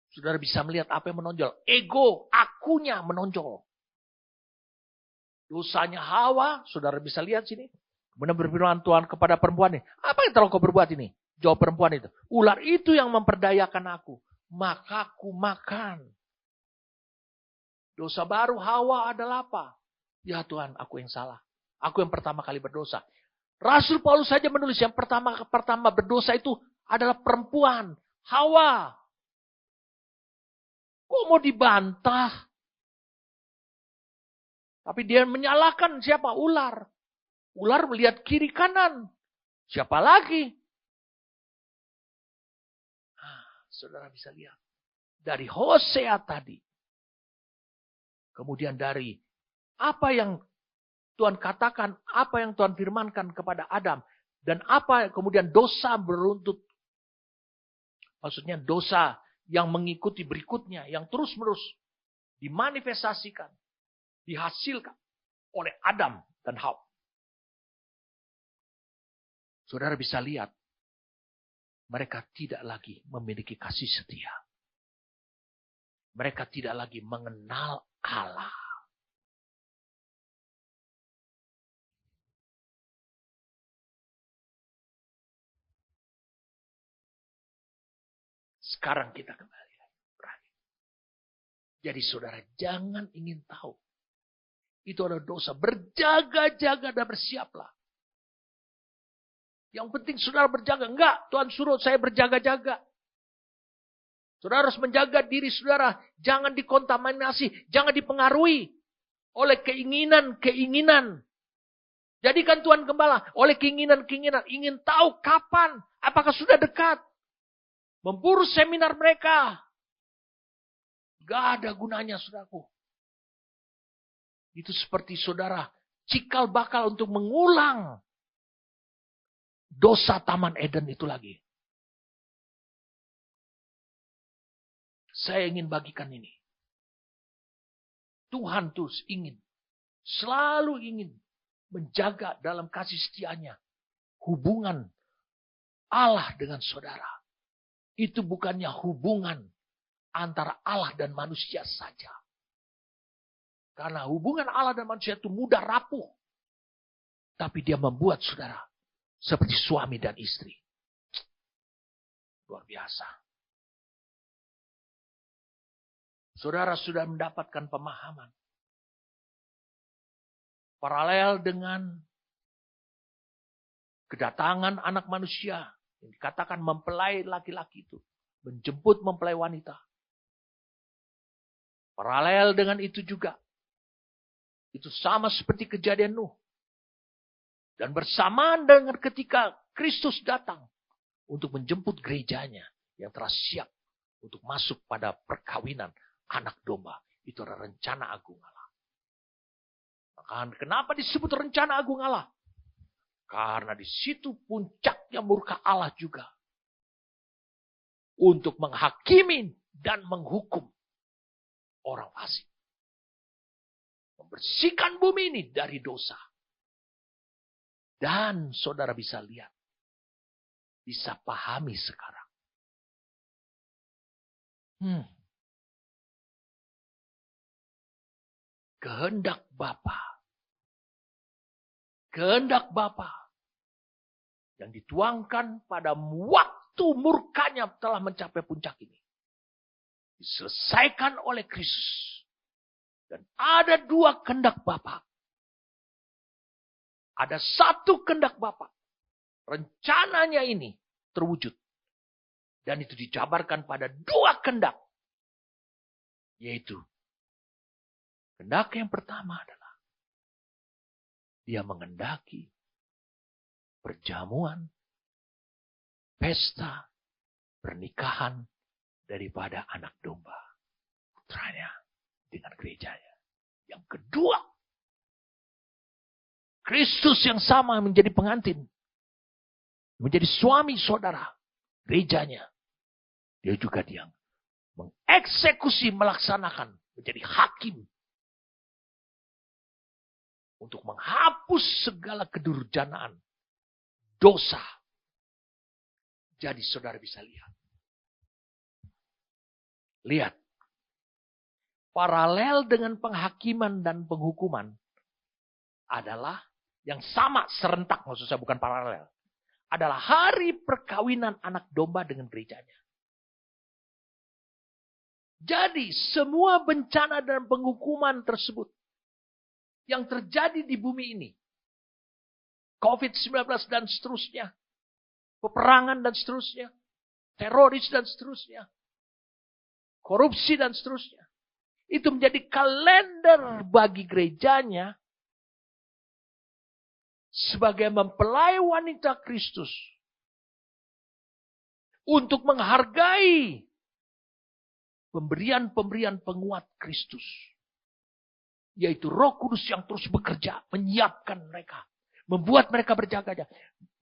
Saudara bisa melihat apa yang menonjol. Ego, akunya menonjol. Dosanya Hawa, saudara bisa lihat sini. Kemudian berfirman Tuhan kepada perempuan ini. Apa yang telah kau berbuat ini? Jawab perempuan itu. Ular itu yang memperdayakan aku. Maka aku makan. Dosa baru Hawa adalah apa? Ya Tuhan, aku yang salah. Aku yang pertama kali berdosa. Rasul Paulus saja menulis yang pertama berdosa itu adalah perempuan. Hawa. Kok mau dibantah? Tapi dia menyalahkan siapa? Ular. Ular melihat kiri kanan. Siapa lagi? Saudara bisa lihat. Dari Hosea tadi. Kemudian dari apa yang Tuhan katakan, apa yang Tuhan firmankan kepada Adam. Dan apa kemudian dosa beruntut. Maksudnya dosa yang mengikuti berikutnya. Yang terus-menerus dimanifestasikan. Dihasilkan. oleh Adam dan Hawa. Saudara bisa lihat, mereka tidak lagi memiliki kasih setia. Mereka tidak lagi mengenal Allah. Sekarang kita kembali. Jadi saudara jangan ingin tahu. Itu adalah dosa. Berjaga-jaga dan bersiaplah. Yang penting saudara berjaga. Enggak, Tuhan suruh saya berjaga-jaga. Saudara harus menjaga diri saudara. Jangan dikontaminasi. Jangan dipengaruhi oleh keinginan-keinginan. Jadikan Tuhan Gembala oleh keinginan-keinginan. Ingin tahu kapan. Apakah sudah dekat. Memburu seminar mereka. Gak ada gunanya saudaraku. Itu seperti saudara cikal bakal untuk mengulang dosa Taman Eden itu lagi. Saya ingin bagikan ini. Tuhan terus selalu ingin menjaga dalam kasih setianya hubungan Allah dengan saudara. Itu bukannya hubungan antara Allah dan manusia saja. Karena hubungan Allah dan manusia itu mudah rapuh. Tapi dia membuat saudara seperti suami dan istri. Luar biasa. Saudara sudah mendapatkan pemahaman. Paralel dengan kedatangan anak manusia. Yang dikatakan mempelai laki-laki itu. Menjemput mempelai wanita. Paralel dengan itu juga. Itu sama seperti kejadian Nuh. Dan bersamaan dengan ketika Kristus datang. Untuk menjemput gerejanya. Yang telah siap. Untuk masuk pada perkawinan anak domba. Itu adalah rencana agung Allah. Maka kenapa disebut rencana agung Allah? Karena di situ puncaknya murka Allah juga. Untuk menghakimi dan menghukum orang fasik. Membersihkan bumi ini dari dosa. Dan saudara bisa lihat. Bisa pahami sekarang. Kehendak Bapa. Kehendak Bapa. Yang dituangkan pada waktu murkanya telah mencapai puncak ini. Diselesaikan oleh Kristus. Dan ada dua kehendak Bapa. Ada satu kehendak Bapa. Rencananya ini terwujud. Dan itu dijabarkan pada dua kehendak. Yaitu. Kehendak yang pertama adalah. Dia mengendaki. Perjamuan. Pesta. Pernikahan. Daripada anak domba. Putranya. Dengan gerejanya. Yang kedua. Kristus yang sama menjadi pengantin. Menjadi suami saudara. Gerejanya. Dia juga yang mengeksekusi, melaksanakan. Menjadi hakim. Untuk menghapus segala kedurjanaan. Dosa. Jadi saudara bisa lihat. Lihat. Paralel dengan penghakiman dan penghukuman. Adalah yang sama serentak. Maksud saya bukan paralel. Adalah hari perkawinan anak domba dengan gerejanya. Jadi semua bencana dan penghukuman tersebut. Yang terjadi di bumi ini. COVID-19 dan seterusnya. Peperangan dan seterusnya. Teroris dan seterusnya. Korupsi dan seterusnya. Itu menjadi kalender bagi gerejanya. Sebagai mempelai wanita Kristus. Untuk menghargai. Pemberian-pemberian penguat Kristus. Yaitu Roh Kudus yang terus bekerja. Menyiapkan mereka. Membuat mereka berjaga-jaga.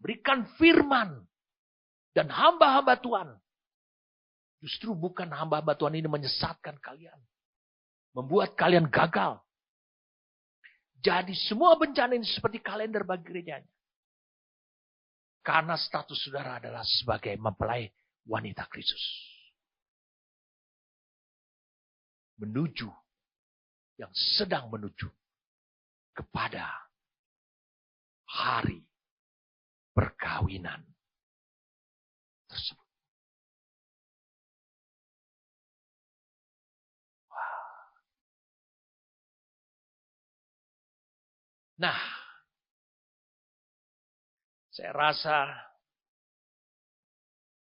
Berikan firman. Dan hamba-hamba Tuhan. Justru bukan hamba-hamba Tuhan ini menyesatkan kalian. Membuat kalian gagal. Jadi semua bencana ini seperti kalender bagi gerejanya. Karena status saudara adalah sebagai mempelai wanita Kristus. Menuju, yang sedang menuju kepada hari perkawinan tersebut. Nah, saya rasa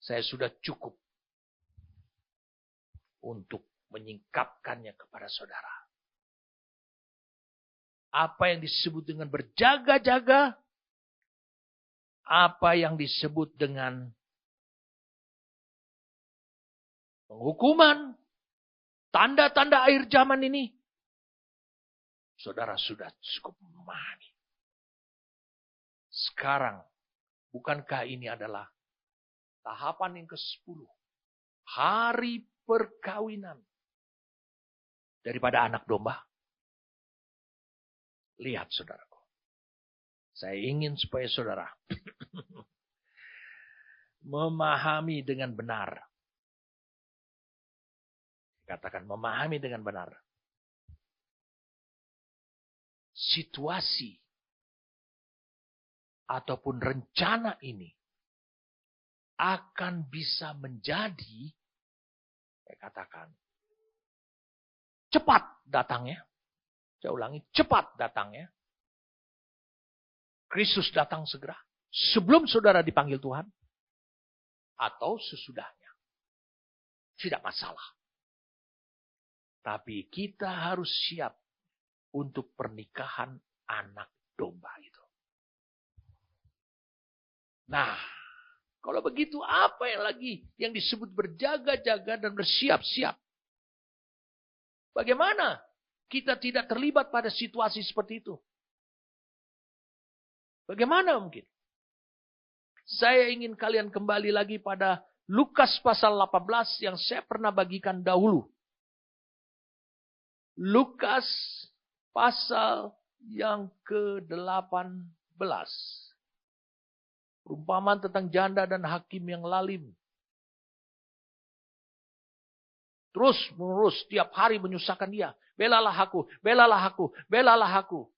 saya sudah cukup untuk menyingkapkannya kepada saudara. Apa yang disebut dengan berjaga-jaga, apa yang disebut dengan penghukuman, tanda-tanda akhir zaman ini, saudara sudah cukup memahami. Sekarang, bukankah ini adalah tahapan yang ke-10? Hari perkawinan. Daripada anak domba. Lihat saudaraku. Saya ingin supaya saudara memahami dengan benar. Katakan memahami dengan benar. Situasi ataupun rencana ini akan bisa menjadi, saya katakan, cepat datangnya. Saya ulangi, cepat datangnya. Kristus datang segera. Sebelum saudara dipanggil Tuhan. Atau sesudahnya. Tidak masalah. Tapi kita harus siap untuk pernikahan anak domba itu. Nah, kalau begitu apa yang lagi yang disebut berjaga-jaga dan bersiap-siap? Bagaimana kita tidak terlibat pada situasi seperti itu? Bagaimana mungkin? Saya ingin kalian kembali lagi pada Lukas pasal 18 yang saya pernah bagikan dahulu. Lukas pasal yang ke-18. Perumpamaan tentang janda dan hakim yang lalim. Terus menerus tiap hari menyusahkan dia. Belalah aku, belalah aku, belalah aku.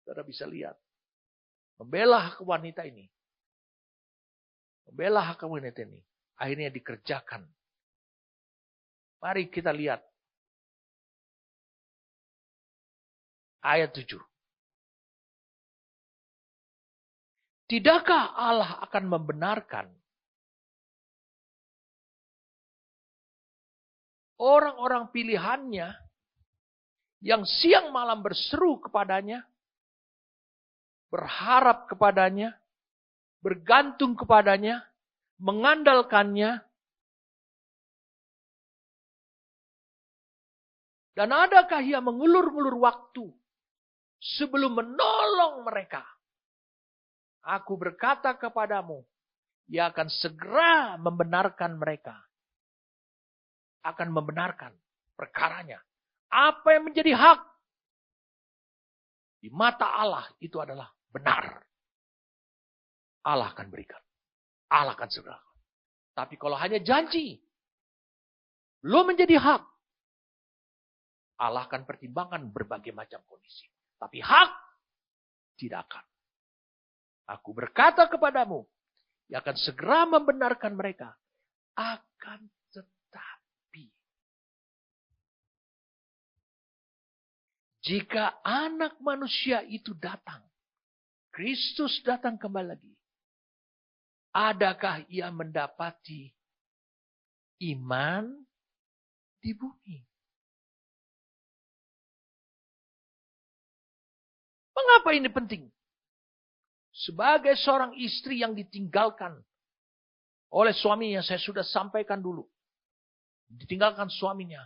Saudara bisa lihat. Membela hak wanita ini. Membela hak wanita ini. Akhirnya dikerjakan. Mari kita lihat. Ayat 7. Tidakkah Allah akan membenarkan orang-orang pilihannya yang siang malam berseru kepadanya, berharap kepadanya, bergantung kepadanya, mengandalkannya, dan adakah ia mengulur-ngulur waktu sebelum menolong mereka? Aku berkata kepadamu, ia akan segera membenarkan mereka. Akan membenarkan perkaranya. Apa yang menjadi hak di mata Allah itu adalah benar. Allah akan berikan. Allah akan segera. Tapi kalau hanya janji, belum menjadi hak, Allah akan pertimbangkan berbagai macam kondisi. Tapi hak tidak akan. Aku berkata kepadamu, ia akan segera membenarkan mereka. Akan tetapi, jika anak manusia itu datang, Kristus datang kembali lagi, adakah ia mendapati iman di bumi? Mengapa ini penting? Sebagai seorang istri yang ditinggalkan oleh suaminya, saya sudah sampaikan dulu. Ditinggalkan suaminya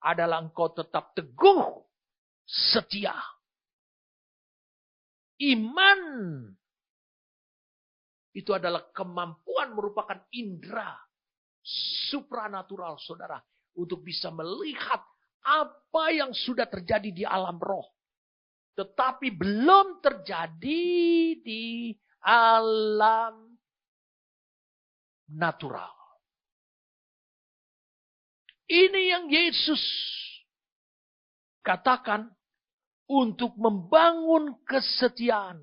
adalah engkau tetap teguh, setia. Iman itu adalah kemampuan merupakan indera supranatural saudara. Untuk bisa melihat apa yang sudah terjadi di alam roh. Tetapi belum terjadi di alam natural. Ini yang Yesus katakan untuk membangun kesetiaan.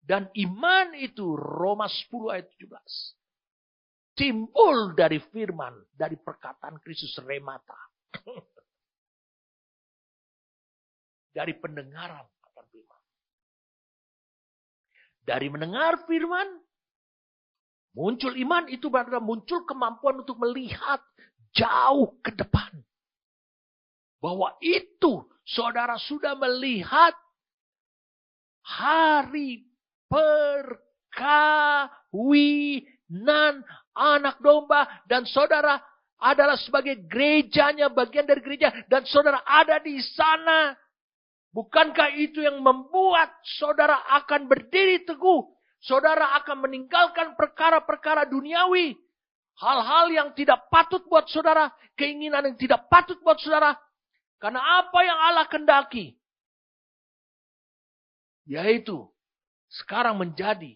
Dan iman itu, Roma 10 ayat 17. Timbul dari firman, dari perkataan Kristus remata. Dari pendengaran akan firman. Dari mendengar firman, muncul iman itu berarti muncul kemampuan untuk melihat jauh ke depan. Bahwa itu saudara sudah melihat hari perkawinan anak domba. Dan saudara adalah sebagai gerejanya, bagian dari gereja. Dan saudara ada di sana. Bukankah itu yang membuat saudara akan berdiri teguh? Saudara akan meninggalkan perkara-perkara duniawi. Hal-hal yang tidak patut buat saudara. Keinginan yang tidak patut buat saudara. Karena apa yang Allah kendaki? Yaitu sekarang menjadi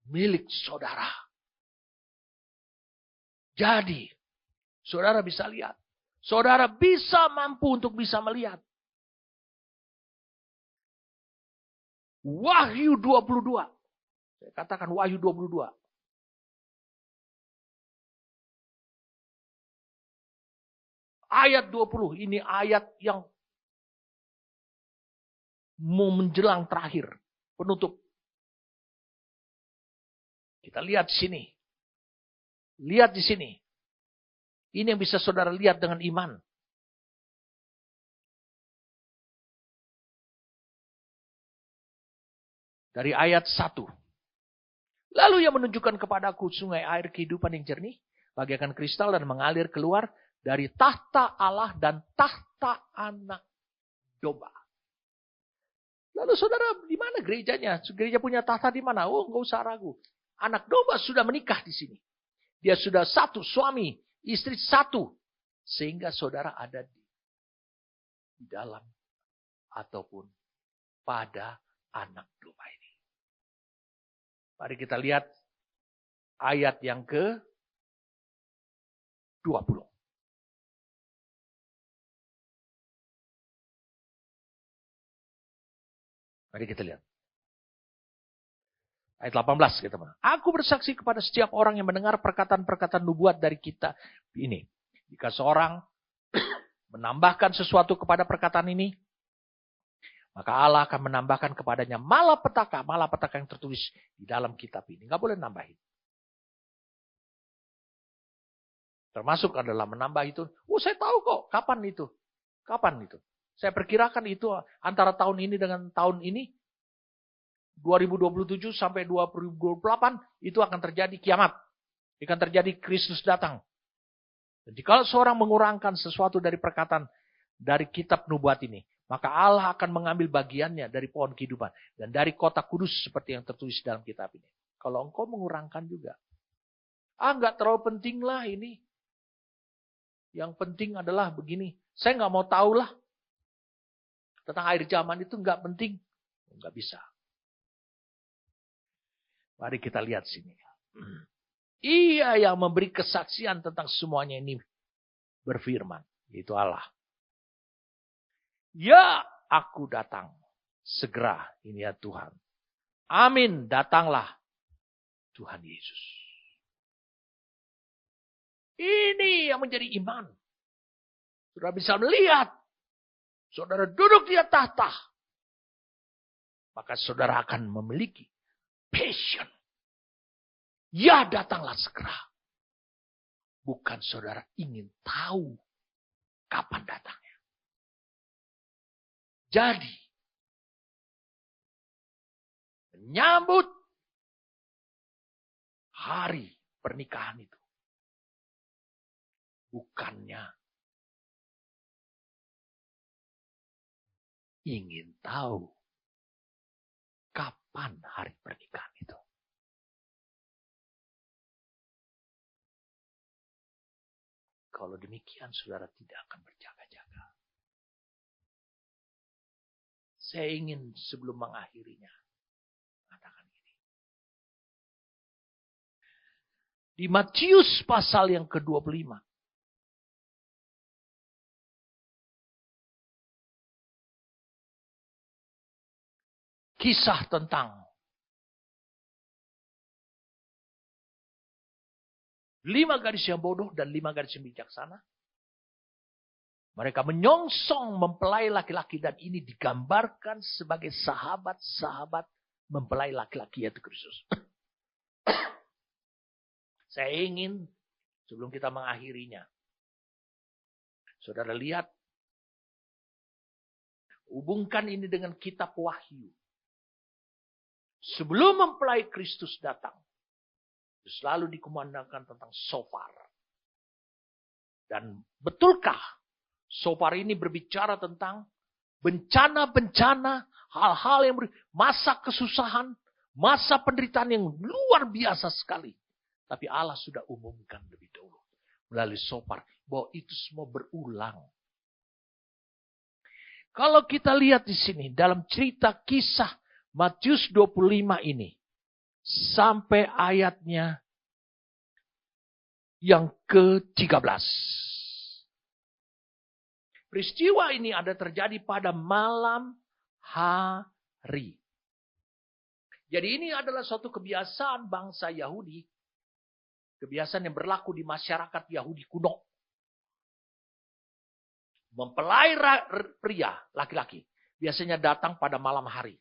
milik saudara. Jadi, saudara bisa lihat. Saudara bisa mampu untuk bisa melihat. Wahyu 22. Saya katakan Wahyu 22. Ayat 20. Ini ayat yang mau menjelang terakhir. Penutup. Kita lihat di sini. Lihat di sini. Ini yang bisa saudara lihat dengan iman. Dari ayat 1. Lalu ia menunjukkan kepadaku sungai air kehidupan yang jernih, bagaikan kristal dan mengalir keluar dari tahta Allah dan tahta anak domba. Lalu saudara, di mana gerejanya? Gereja punya tahta di mana? Oh, enggak usah ragu. Anak domba sudah menikah di sini. Dia sudah satu, suami, istri satu. Sehingga saudara ada di dalam ataupun pada anak domba ini. Mari kita lihat ayat yang ke-20. Mari kita lihat. Ayat 18 kita. Aku bersaksi kepada setiap orang yang mendengar perkataan-perkataan nubuat dari kita ini. Jika seorang menambahkan sesuatu kepada perkataan ini, maka Allah akan menambahkan kepadanya malapetaka yang tertulis di dalam kitab ini. Nggak boleh nambahin. Termasuk adalah menambah itu. Oh, saya tahu kok. Kapan itu? Saya perkirakan itu antara tahun ini dengan tahun ini. 2027 sampai 2028 itu akan terjadi kiamat. Akan terjadi Kristus datang. Dan jika seorang mengurangkan sesuatu dari perkataan dari kitab nubuat ini, maka Allah akan mengambil bagiannya dari pohon kehidupan. Dan dari kota kudus seperti yang tertulis dalam kitab ini. Kalau engkau mengurangkan juga. Nggak terlalu penting lah ini. Yang penting adalah begini. Saya nggak mau tahu lah. Tentang akhir zaman itu nggak penting. Nggak bisa. Mari kita lihat sini. Ia yang memberi kesaksian tentang semuanya ini berfirman. Yaitu Allah. Ya, aku datang. Segera, ini ya Tuhan. Amin, datanglah Tuhan Yesus. Ini yang menjadi iman. Saudara bisa melihat. Saudara duduk di atas tahta. Maka saudara akan memiliki passion. Ya, datanglah segera. Bukan saudara ingin tahu kapan datangnya. Jadi, menyambut hari pernikahan itu. Bukannya ingin tahu kapan hari pernikahan itu. Kalau demikian, saudara tidak akan berjaga-jaga. Saya ingin sebelum mengakhirinya katakan ini. Di Matius pasal yang ke-25. Kisah tentang 5 gadis yang bodoh dan 5 gadis yang bijaksana. Mereka menyongsong mempelai laki-laki dan ini digambarkan sebagai sahabat-sahabat mempelai laki-laki yaitu Kristus. Saya ingin sebelum kita mengakhirinya, saudara lihat, hubungkan ini dengan kitab Wahyu. Sebelum mempelai Kristus datang, selalu dikumandangkan tentang shofar. Dan betulkah shofar ini berbicara tentang bencana-bencana, hal-hal yang masa kesusahan, masa penderitaan yang luar biasa sekali. Tapi Allah sudah umumkan lebih dahulu melalui shofar bahwa itu semua berulang. Kalau kita lihat di sini dalam cerita kisah Matius 25 ini sampai ayatnya yang ke-13. Peristiwa ini ada terjadi pada malam hari. Jadi ini adalah suatu kebiasaan bangsa Yahudi. Kebiasaan yang berlaku di masyarakat Yahudi kuno. Mempelai pria, laki-laki, biasanya datang pada malam hari.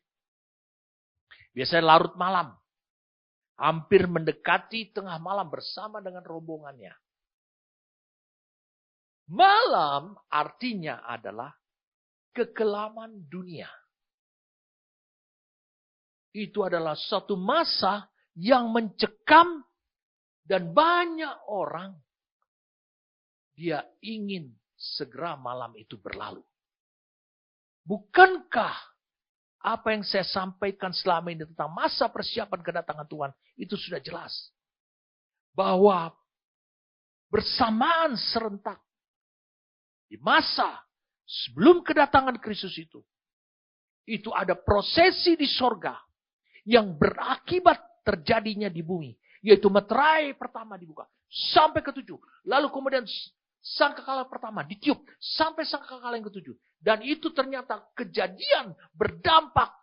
Biasanya larut malam. Hampir mendekati tengah malam bersama dengan rombongannya. Malam artinya adalah kekelaman dunia. Itu adalah suatu masa yang mencekam dan banyak orang dia ingin segera malam itu berlalu. Bukankah apa yang saya sampaikan selama ini tentang masa persiapan kedatangan Tuhan itu sudah jelas. Bahwa bersamaan serentak di masa sebelum kedatangan Kristus itu ada prosesi di sorga yang berakibat terjadinya di bumi. Yaitu meterai pertama dibuka sampai ke-7. Lalu kemudian sangkakala pertama ditiup sampai sangkakala yang ke-7. Dan itu ternyata kejadian berdampak.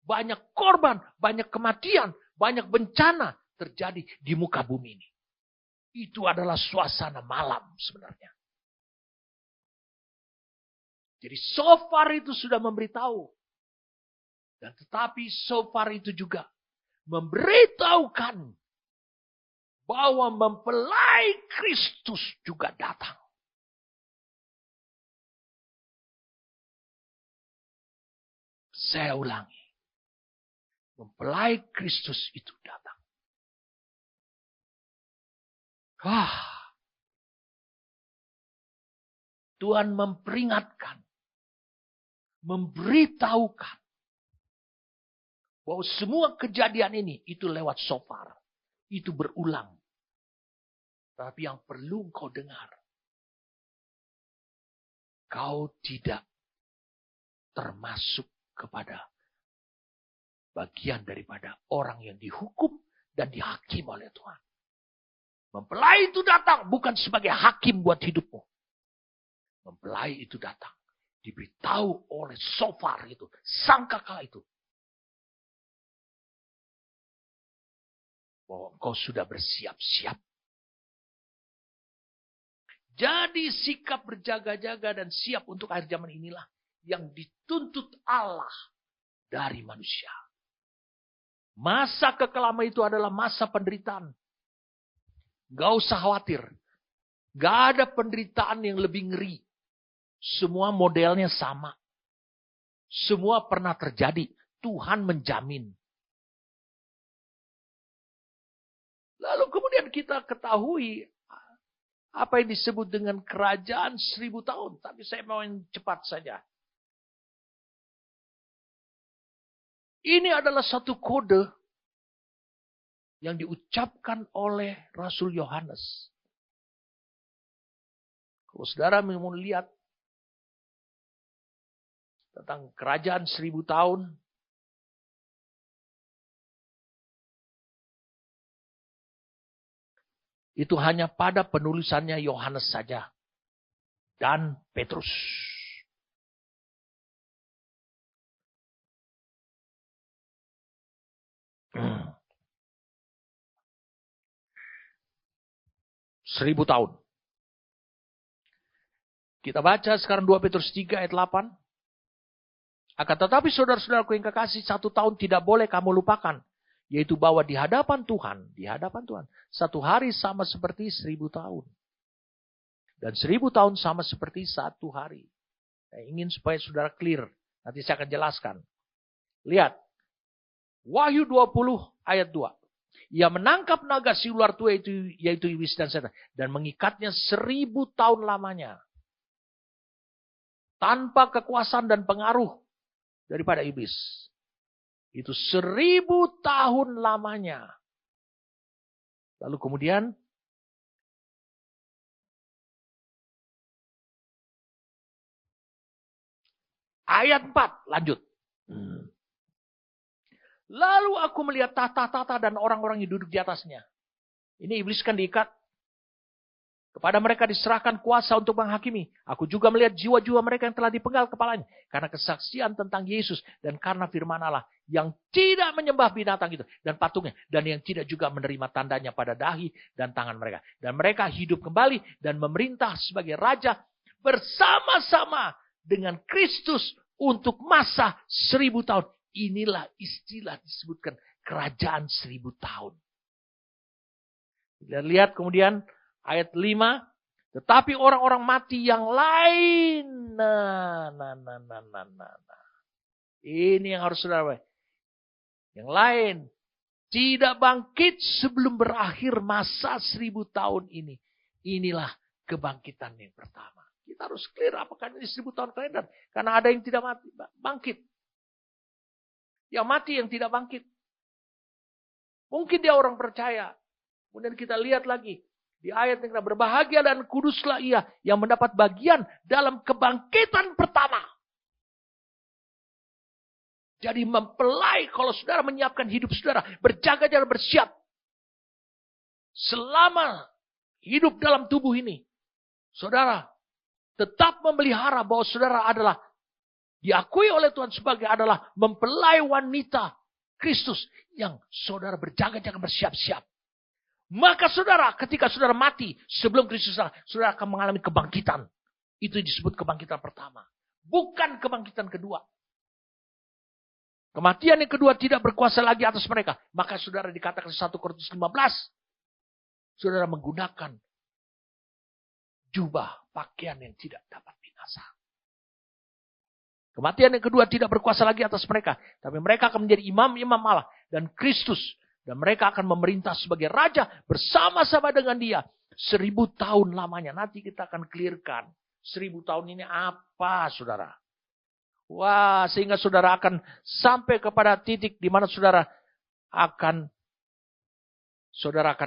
Banyak korban, banyak kematian, banyak bencana terjadi di muka bumi ini. Itu adalah suasana malam sebenarnya. Jadi shofar itu sudah memberitahu. Dan tetapi shofar itu juga memberitahukan bahwa mempelai Kristus juga datang. Saya ulangi. Mempelai Kristus itu datang. Tuhan memperingatkan. Memberitahukan. Bahwa semua kejadian ini itu lewat shofar. Itu berulang. Tapi yang perlu kau dengar. Kau tidak termasuk kepada bagian daripada orang yang dihukum dan dihakim oleh Tuhan. Mempelai itu datang bukan sebagai hakim buat hidupmu. Mempelai itu datang. Diberitahu oleh shofar itu. Sangkakala itu. Bahwa engkau sudah bersiap-siap. Jadi sikap berjaga-jaga dan siap untuk akhir zaman inilah yang dituntut Allah dari manusia. Masa kekelaman itu adalah masa penderitaan. Gak usah khawatir. Gak ada penderitaan yang lebih ngeri. Semua modelnya sama. Semua pernah terjadi. Tuhan menjamin. Lalu kemudian kita ketahui apa yang disebut dengan kerajaan 1000 tahun. Tapi saya mau yang cepat saja. Ini adalah satu kode yang diucapkan oleh Rasul Yohanes. Kalau saudara mau lihat tentang kerajaan 1000 tahun. Itu hanya pada penulisannya Yohanes saja. Dan Petrus. Seribu tahun. Kita baca sekarang 2 Petrus 3 ayat 8. Akan tetapi saudara-saudaraku yang kekasih, 1 tahun tidak boleh kamu lupakan. Yaitu bahwa di hadapan Tuhan, satu hari sama seperti 1000 tahun. Dan 1000 tahun sama seperti 1 hari. Saya ingin supaya saudara clear. Nanti saya akan jelaskan. Lihat. Wahyu 20 ayat 2. Ia menangkap naga si ular tua yaitu iblis dan setan. Dan mengikatnya 1000 tahun lamanya. Tanpa kekuasaan dan pengaruh daripada iblis. Itu 1000 tahun lamanya. Lalu kemudian ayat 4 lanjut. Lalu aku melihat tahta-tahta dan orang-orang yang duduk di atasnya. Ini iblis kan diikat. Kepada mereka diserahkan kuasa untuk menghakimi. Aku juga melihat jiwa-jiwa mereka yang telah dipenggal kepalanya. Karena kesaksian tentang Yesus dan karena firman Allah. Yang tidak menyembah binatang itu dan patungnya. Dan yang tidak juga menerima tandanya pada dahi dan tangan mereka. Dan mereka hidup kembali dan memerintah sebagai raja bersama-sama dengan Kristus untuk masa 1000 tahun. Inilah istilah disebutkan kerajaan 1000 tahun. Kita lihat kemudian ayat 5. Tetapi orang-orang mati yang lain. Ini yang harus saudara. Yang lain. Tidak bangkit sebelum berakhir masa 1000 tahun ini. Inilah kebangkitan yang pertama. Kita harus clear apakah ini 1000 tahun kalender. Karena ada yang tidak mati, bangkit. Yang mati yang tidak bangkit. Mungkin dia orang percaya. Kemudian kita lihat lagi. Di ayat yang kita berbahagia dan kuduslah ia yang mendapat bagian dalam kebangkitan pertama. Jadi mempelai kalau saudara menyiapkan hidup saudara. Berjaga-jaga bersiap. Selama hidup dalam tubuh ini. Saudara tetap memelihara bahwa saudara adalah diakui oleh Tuhan sebagai adalah mempelai wanita Kristus yang saudara berjaga-jaga bersiap-siap. Maka saudara ketika saudara mati sebelum Kristus saudara akan mengalami kebangkitan. Itu disebut kebangkitan pertama. Bukan kebangkitan kedua. Kematian yang kedua tidak berkuasa lagi atas mereka. Maka saudara dikatakan 1 Korintus 15. Saudara menggunakan jubah pakaian yang tidak dapat binasa. Kematian yang kedua tidak berkuasa lagi atas mereka. Tapi mereka akan menjadi imam-imam Allah. Dan Kristus. Dan mereka akan memerintah sebagai raja. Bersama-sama dengan dia. 1000 tahun lamanya. Nanti kita akan clearkan. 1000 tahun ini apa saudara? Wah, sehingga saudara akan sampai kepada titik di mana saudara akan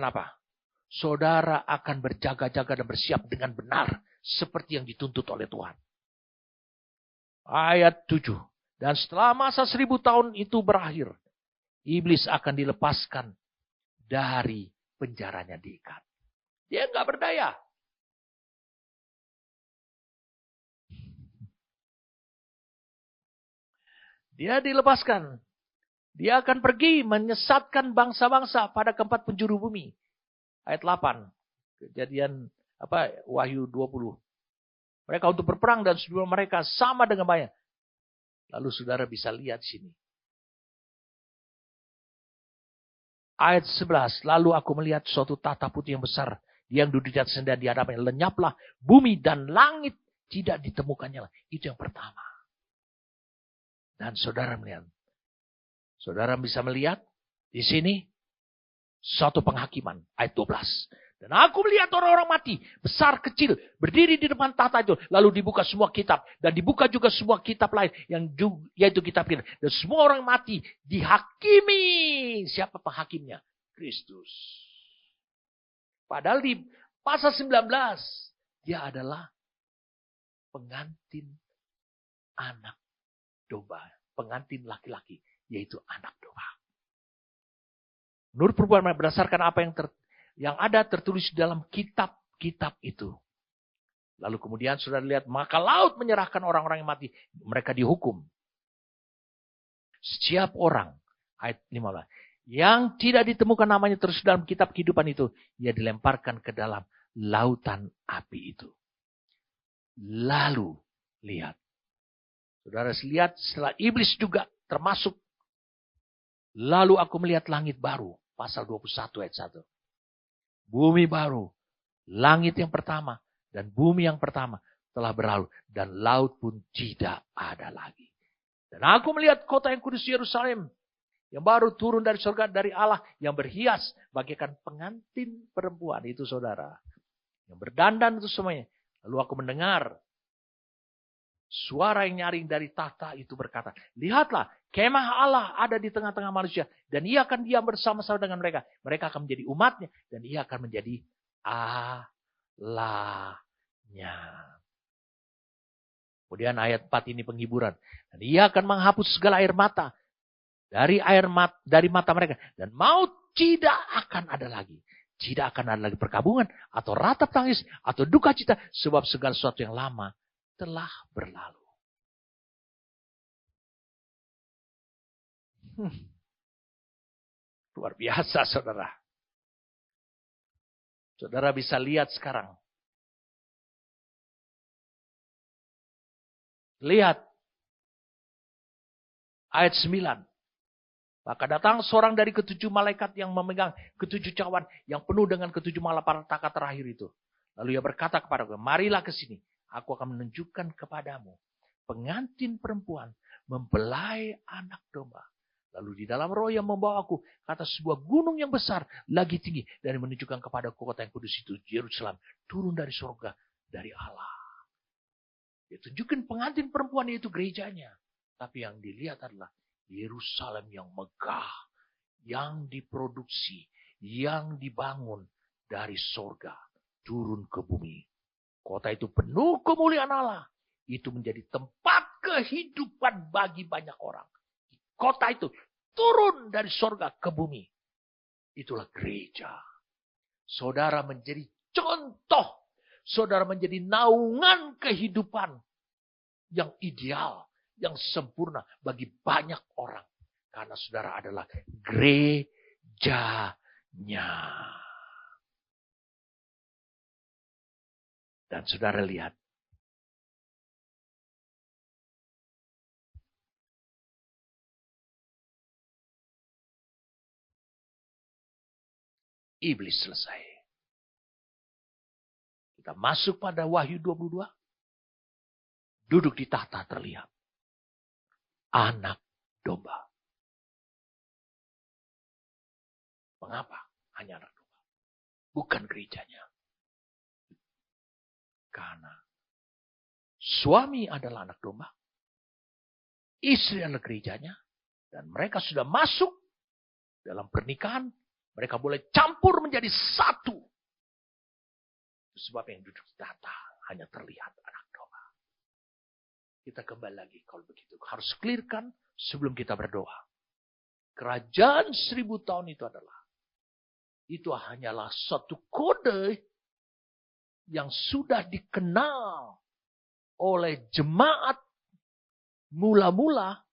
apa? Saudara akan berjaga-jaga dan bersiap dengan benar. Seperti yang dituntut oleh Tuhan. Ayat 7. Dan setelah masa 1000 tahun itu berakhir. Iblis akan dilepaskan dari penjaranya diikat. Dia nggak berdaya. Dia dilepaskan. Dia akan pergi menyesatkan bangsa-bangsa pada keempat penjuru bumi. Ayat 8. Kejadian Wahyu 20. Mereka untuk berperang dan sebelum mereka sama dengan banyak. Lalu saudara bisa lihat sini. Ayat 11. Lalu aku melihat suatu tahta putih yang besar. Yang duduk di atasnya dan di hadapannya. Lenyaplah bumi dan langit. Tidak ditemukannya. Itu yang pertama. Dan saudara melihat. Saudara bisa melihat. Di sini. Suatu penghakiman. Ayat 12. Dan aku melihat orang-orang mati. Besar kecil. Berdiri di depan tahta itu. Lalu dibuka semua kitab. Dan dibuka juga semua kitab lain. Yaitu kitab kita. Dan semua orang mati. Dihakimi. Siapa penghakimnya? Kristus. Padahal di pasal 19. Dia adalah pengantin anak domba. Pengantin laki-laki, yaitu anak domba. Menurut perubahan berdasarkan apa yang ada tertulis dalam kitab-kitab itu. Lalu kemudian sudah lihat, maka laut menyerahkan orang-orang yang mati. Mereka dihukum. Setiap orang, ayat 15, yang tidak ditemukan namanya terus dalam kitab kehidupan itu, ia dilemparkan ke dalam lautan api itu. Lalu, lihat. Saudara lihat, setelah iblis juga termasuk. Lalu aku melihat langit baru, pasal 21 ayat 1. Bumi baru, langit yang pertama, dan bumi yang pertama telah berlalu. Dan laut pun tidak ada lagi. Dan aku melihat kota yang kudus Yerusalem. Yang baru turun dari surga dari Allah. Yang berhias bagaikan pengantin perempuan. Itu saudara. Yang berdandan itu semuanya. Lalu aku mendengar. Suara yang nyaring dari tahta itu berkata. Lihatlah kemah Allah ada di tengah-tengah manusia. Dan ia akan diam bersama-sama dengan mereka. Mereka akan menjadi umatnya. Dan ia akan menjadi Allahnya. Kemudian ayat 4 ini penghiburan. Dan ia akan menghapus segala air mata. Dari mata mereka. Dan maut tidak akan ada lagi. Tidak akan ada lagi perkabungan. Atau ratap tangis. Atau duka cita. Sebab segala sesuatu yang lama telah berlalu. Luar biasa saudara. Saudara bisa lihat sekarang. Lihat. Ayat 9. Maka datang seorang dari ketujuh malaikat yang memegang ketujuh cawan yang penuh dengan ketujuh malapetaka terakhir itu. Lalu ia berkata kepadaku, marilah ke sini. Aku akan menunjukkan kepadamu pengantin perempuan mempelai anak domba. Lalu di dalam roh yang membawa aku ke atas sebuah gunung yang besar lagi tinggi dan menunjukkan kepada kota yang kudus itu Yerusalem turun dari surga dari Allah. Dia tunjukkan pengantin perempuan itu gerejanya. Tapi yang dilihat adalah Yerusalem yang megah, yang diproduksi, yang dibangun dari surga turun ke bumi. Kota itu penuh kemuliaan Allah. Itu menjadi tempat kehidupan bagi banyak orang. Kota itu turun dari surga ke bumi. Itulah gereja. Saudara menjadi contoh. Saudara menjadi naungan kehidupan yang ideal, yang sempurna bagi banyak orang. Karena saudara adalah gerejanya. Dan saudara lihat. Iblis selesai. Kita masuk pada Wahyu 22. Duduk di tahta terlihat. Anak domba. Mengapa? Hanya anak domba. Bukan gerejanya. Karena suami adalah anak domba. Istri adalah gerejanya. Dan mereka sudah masuk dalam pernikahan. Mereka boleh campur menjadi satu. Sebab yang duduk di tahta hanya terlihat anak domba. Kita kembali lagi kalau begitu. Harus clearkan sebelum kita berdoa. Kerajaan 1000 tahun itu adalah. Itu hanyalah satu kode yang sudah dikenal oleh jemaat mula-mula.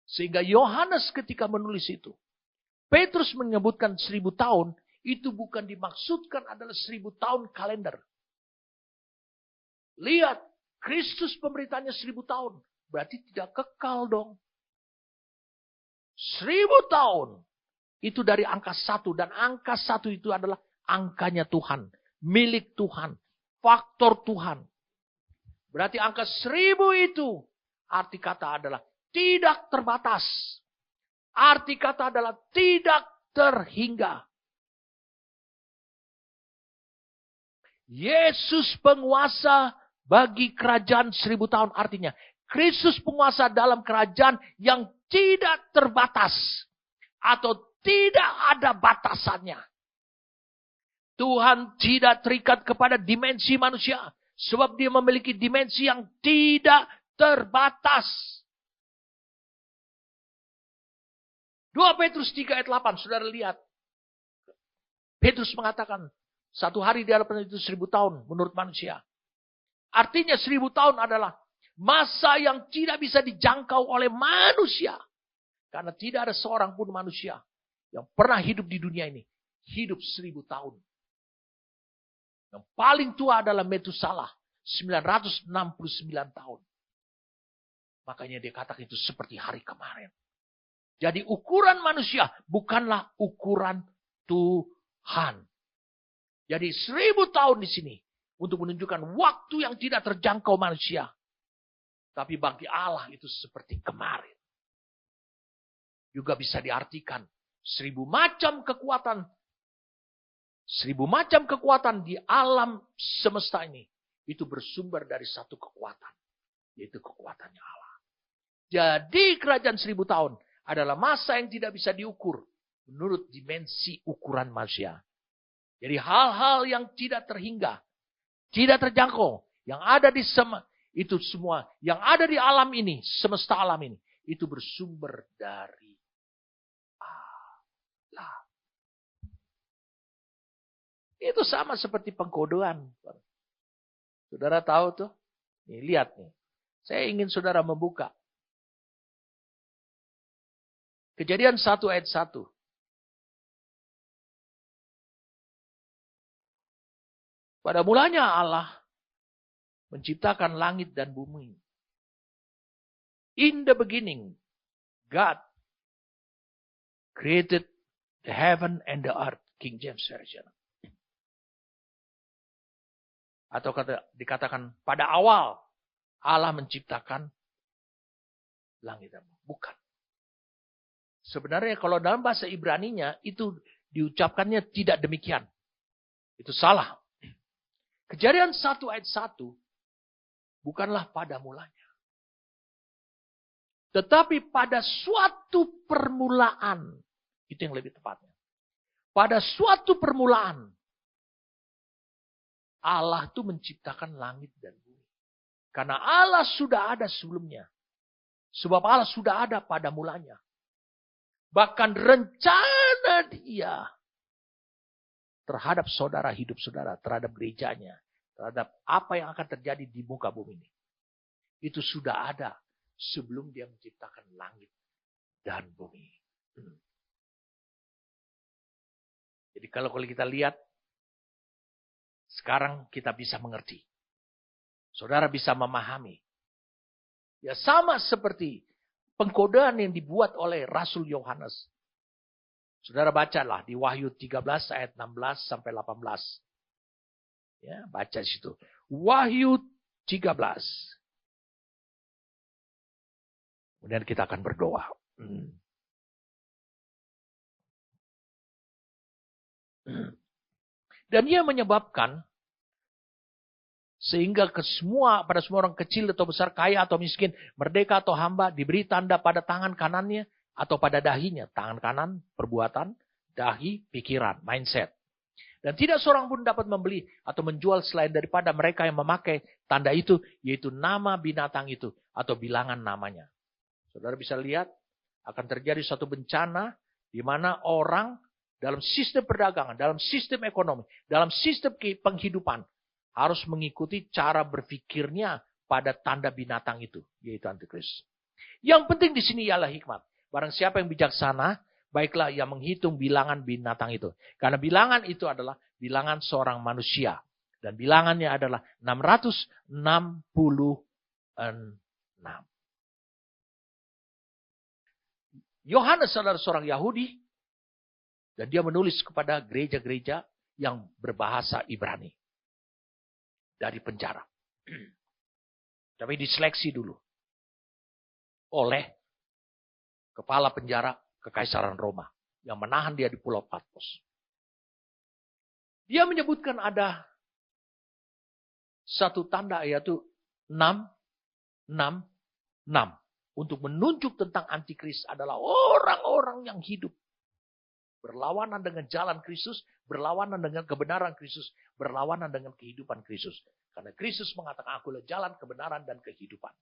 Sehingga Yohanes ketika menulis itu. Petrus menyebutkan 1000 tahun. Itu bukan dimaksudkan adalah 1000 tahun kalender. Lihat, Kristus pemberitaannya 1000 tahun. Berarti tidak kekal dong. 1000 tahun. Itu dari angka 1. Dan angka 1 itu adalah angkanya Tuhan. Milik Tuhan. Faktor Tuhan. Berarti angka 1000 itu. Arti kata adalah tidak terbatas. Arti kata adalah tidak terhingga. Yesus penguasa bagi kerajaan 1000 tahun. Artinya, Kristus penguasa dalam kerajaan yang tidak terbatas. Atau tidak ada batasannya. Tuhan tidak terikat kepada dimensi manusia. Sebab dia memiliki dimensi yang tidak terbatas. 2 Petrus 3 ayat 8, saudara lihat. Petrus mengatakan, satu hari di hadapan itu 1000 tahun menurut manusia. Artinya 1000 tahun adalah masa yang tidak bisa dijangkau oleh manusia. Karena tidak ada seorang pun manusia yang pernah hidup di dunia ini. Hidup 1000 tahun. Yang paling tua adalah Metusalah. 969 tahun. Makanya dia katakan itu seperti hari kemarin. Jadi ukuran manusia bukanlah ukuran Tuhan. Jadi 1000 tahun di sini untuk menunjukkan waktu yang tidak terjangkau manusia. Tapi bagi Allah itu seperti kemarin. Juga bisa diartikan 1000 macam kekuatan. 1000 macam kekuatan di alam semesta ini. Itu bersumber dari satu kekuatan. Yaitu kekuatannya Allah. Jadi kerajaan 1000 tahun adalah masa yang tidak bisa diukur menurut dimensi ukuran manusia. Jadi hal-hal yang tidak terhingga, tidak terjangkau, yang ada di itu semua, yang ada di alam ini, semesta alam ini, itu bersumber dari Allah. Itu sama seperti pengkodoan. Saudara tahu tuh? Nih, lihat nih. Saya ingin saudara membuka Kejadian 1 ayat 1. Pada mulanya Allah menciptakan langit dan bumi. In the beginning, God created the heaven and the earth. King James Version. Atau dikatakan pada awal Allah menciptakan langit dan bumi. Bukan. Sebenarnya kalau dalam bahasa Ibraninya itu diucapkannya tidak demikian. Itu salah. Kejadian 1 ayat 1 bukanlah pada mulanya. Tetapi pada suatu permulaan. Itu yang lebih tepatnya. Pada suatu permulaan. Allah itu menciptakan langit dan bumi. Karena Allah sudah ada sebelumnya. Sebab Allah sudah ada pada mulanya. Bahkan rencana dia terhadap saudara, hidup saudara, terhadap gerejanya, terhadap apa yang akan terjadi di muka bumi ini. Itu sudah ada sebelum dia menciptakan langit dan bumi. Jadi kalau kita lihat, sekarang kita bisa mengerti. Saudara bisa memahami. Ya sama seperti pengkodean yang dibuat oleh Rasul Yohanes. Saudara bacalah di Wahyu 13 ayat 16 sampai 18. Ya, baca di situ. Wahyu 13. Kemudian kita akan berdoa. Dan ia menyebabkan sehingga pada semua orang kecil atau besar, kaya atau miskin, merdeka atau hamba, diberi tanda pada tangan kanannya atau pada dahinya. Tangan kanan, perbuatan, dahi, pikiran, mindset. Dan tidak seorang pun dapat membeli atau menjual selain daripada mereka yang memakai tanda itu, yaitu nama binatang itu atau bilangan namanya. Saudara bisa lihat, akan terjadi suatu bencana di mana orang dalam sistem perdagangan, dalam sistem ekonomi, dalam sistem penghidupan, harus mengikuti cara berpikirnya pada tanda binatang itu, yaitu antikris. Yang penting di sini ialah hikmat. Barang siapa yang bijaksana, baiklah ia menghitung bilangan binatang itu. Karena bilangan itu adalah bilangan seorang manusia. Dan bilangannya adalah 666. Yohanes adalah seorang Yahudi. Dan dia menulis kepada gereja-gereja yang berbahasa Ibrani. Dari penjara. Tapi diseleksi dulu. Oleh kepala penjara Kekaisaran Roma. Yang menahan dia di Pulau Patmos. Dia menyebutkan ada satu tanda yaitu 666. Untuk menunjuk tentang antikris adalah orang-orang yang hidup. Berlawanan dengan jalan Kristus, berlawanan dengan kebenaran Kristus, berlawanan dengan kehidupan Kristus. Karena Kristus mengatakan, akulah jalan, kebenaran, dan kehidupan.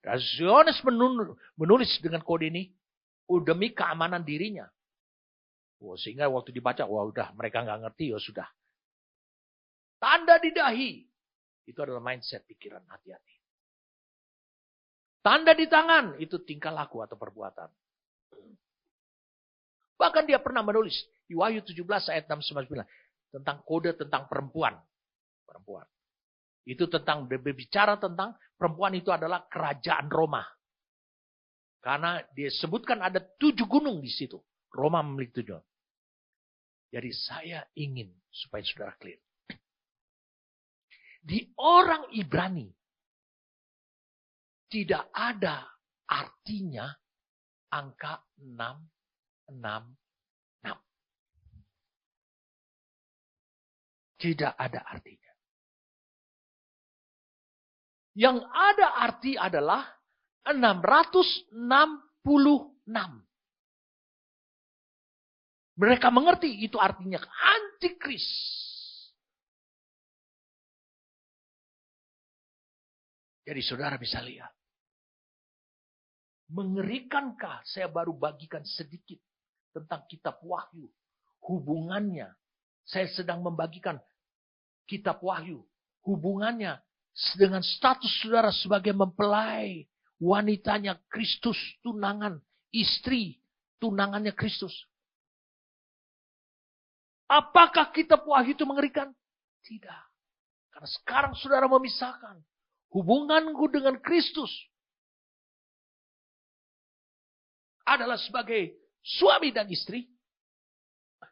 Rasul Yohanes menulis dengan kode ini demi keamanan dirinya. Sehingga waktu dibaca, udah mereka nggak ngerti, ya sudah. Tanda di dahi. Itu adalah mindset pikiran, hati-hati. Tanda di tangan, itu tingkah laku atau perbuatan. Bahkan dia pernah menulis di Wahyu 17 ayat 6-9 tentang kode tentang perempuan. Itu tentang berbicara tentang perempuan itu adalah kerajaan Roma. Karena dia sebutkan ada 7 gunung di situ. Roma memiliki 7. Jadi saya ingin supaya saudara clear. Di orang Ibrani tidak ada artinya angka 666. Tidak ada artinya. Yang ada arti adalah 666. Mereka mengerti itu artinya antikris. Jadi saudara bisa lihat. Mengerikankah saya baru bagikan sedikit tentang kitab Wahyu. Hubungannya. Saya sedang membagikan kitab Wahyu. Hubungannya dengan status saudara sebagai mempelai. Wanitanya Kristus, tunangan. Istri, tunangannya Kristus. Apakah kitab Wahyu itu mengerikan? Tidak. Karena sekarang saudara memisahkan hubunganku dengan Kristus adalah sebagai suami dan istri.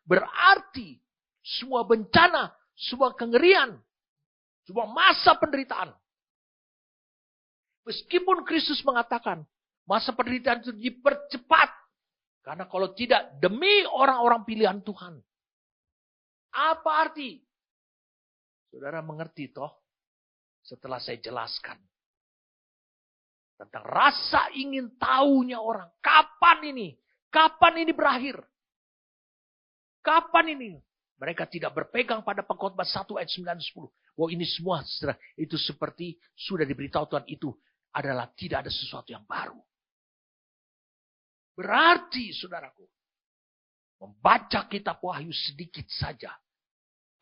Berarti semua bencana, semua kengerian, semua masa penderitaan. Meskipun Kristus mengatakan masa penderitaan itu dipercepat. Karena kalau tidak demi orang-orang pilihan Tuhan. Apa arti? Saudara mengerti toh? Setelah saya jelaskan. Tentang rasa ingin tahunya orang. Kapan ini? Kapan ini berakhir? Kapan ini? Mereka tidak berpegang pada Pengkhotbah 1 ayat 9-10. Bahwa ini semua itu seperti sudah diberitahu Tuhan, itu adalah tidak ada sesuatu yang baru. Berarti saudaraku. Membaca kitab Wahyu sedikit saja.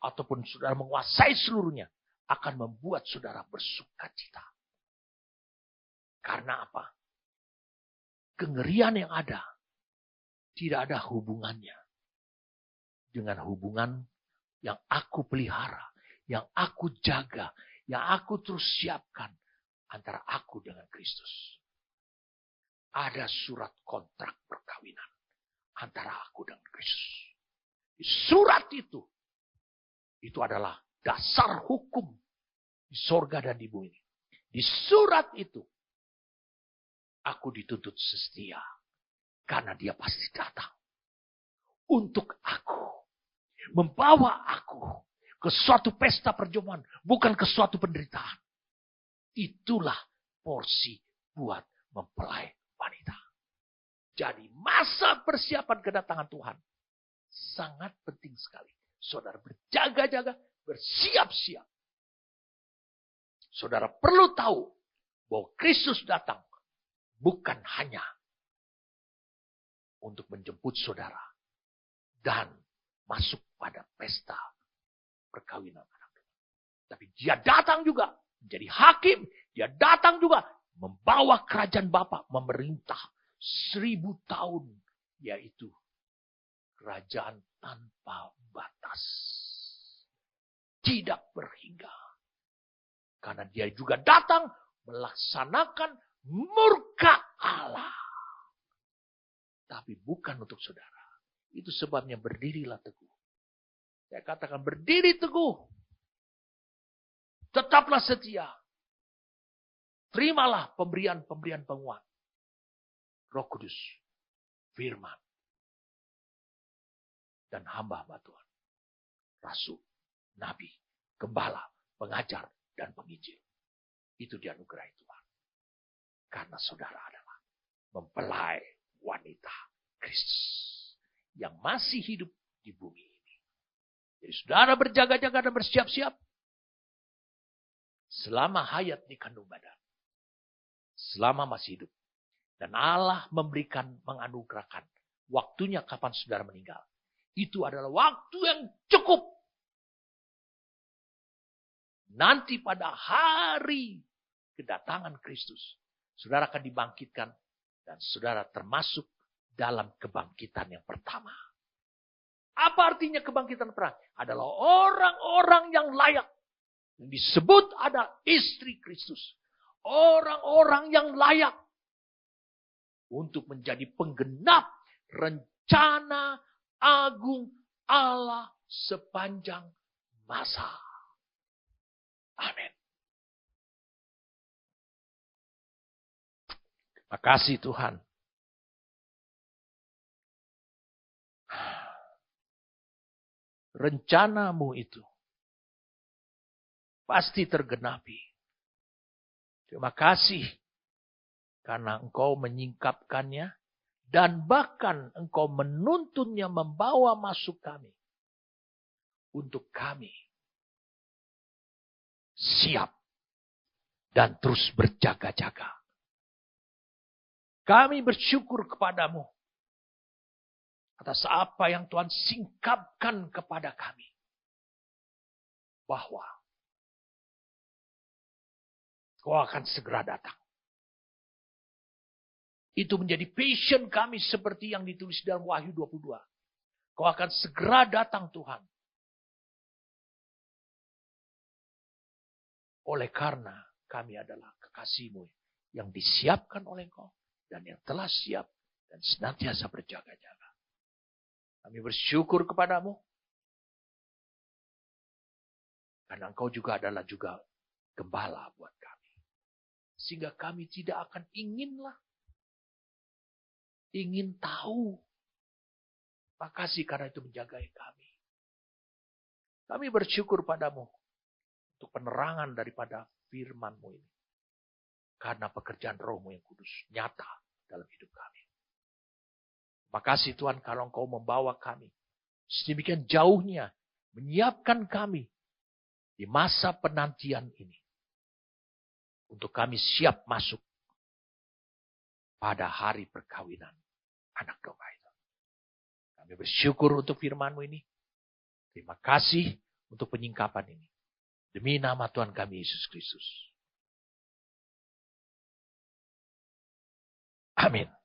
Ataupun saudara menguasai seluruhnya. Akan membuat saudara bersuka cita. Karena apa? Kengerian yang ada. Tidak ada hubungannya. Dengan hubungan yang aku pelihara. Yang aku jaga. Yang aku terus siapkan. Antara aku dengan Kristus. Ada surat kontrak perkawinan. Antara aku dan Kristus. Di surat itu adalah dasar hukum di sorga dan di bumi. Di surat itu, aku dituntut setia. Karena dia pasti datang. Untuk aku. Membawa aku ke suatu pesta perjamuan. Bukan ke suatu penderitaan. Itulah porsi buat mempelai wanita. Jadi masa persiapan kedatangan Tuhan. Sangat penting sekali. Saudara berjaga-jaga, bersiap-siap. Saudara perlu tahu bahwa Kristus datang bukan hanya untuk menjemput saudara dan masuk pada pesta perkawinan anak. Tapi dia datang juga menjadi hakim. Dia datang juga membawa kerajaan Bapa memerintah 1000 tahun, yaitu kerajaan tanpa batas. Tidak berhingga. Karena dia juga datang melaksanakan murka Allah. Tapi bukan untuk saudara. Itu sebabnya berdirilah teguh. Saya katakan berdiri teguh. Tetaplah setia. Terimalah pemberian-pemberian penguat. Roh Kudus. Firman. Dan hamba-hamba Tuhan. Rasul, nabi, gembala, pengajar, dan penginjil. Itu dianugerahi Tuhan. Karena saudara adalah mempelai wanita Kristus. Yang masih hidup di bumi ini. Jadi saudara berjaga-jaga dan bersiap-siap. Selama hayat di kandung badan. selama masih hidup. Dan Allah menganugerahkan waktunya kapan saudara meninggal. Itu adalah waktu yang cukup. Nanti pada hari kedatangan Kristus, saudara akan dibangkitkan dan saudara termasuk dalam kebangkitan yang pertama. Apa artinya kebangkitan pertama? Adalah orang-orang yang layak. Yang disebut ada istri Kristus. Orang-orang yang layak untuk menjadi penggenap rencana agung Allah sepanjang masa. Amin. Terima kasih Tuhan. Rencanamu itu pasti tergenapi. Terima kasih karena Engkau menyingkapkannya dan bahkan Engkau menuntunnya membawa masuk kami. Untuk kami siap dan terus berjaga-jaga. Kami bersyukur kepadamu atas apa yang Tuhan singkapkan kepada kami. Bahwa Kau akan segera datang. Itu menjadi passion kami seperti yang ditulis dalam Wahyu 22. Kau akan segera datang Tuhan. Oleh karena kami adalah kekasih-Mu yang disiapkan oleh Engkau dan yang telah siap dan senantiasa berjaga-jaga. Kami bersyukur kepadamu karena Engkau juga adalah gembala buat kami. Sehingga kami tidak akan ingin tahu. Makasih karena itu menjaga kami. Kami bersyukur padamu untuk penerangan daripada firman-Mu ini. Karena pekerjaan Roh-Mu yang kudus nyata dalam hidup kami. Makasih Tuhan kalau Engkau membawa kami sedemikian jauhnya, menyiapkan kami di masa penantian ini. Untuk kami siap masuk pada hari perkawinan anak domba itu. Kami bersyukur untuk firman-Mu ini. Terima kasih untuk penyingkapan ini. Demi nama Tuhan kami Yesus Kristus. Amin.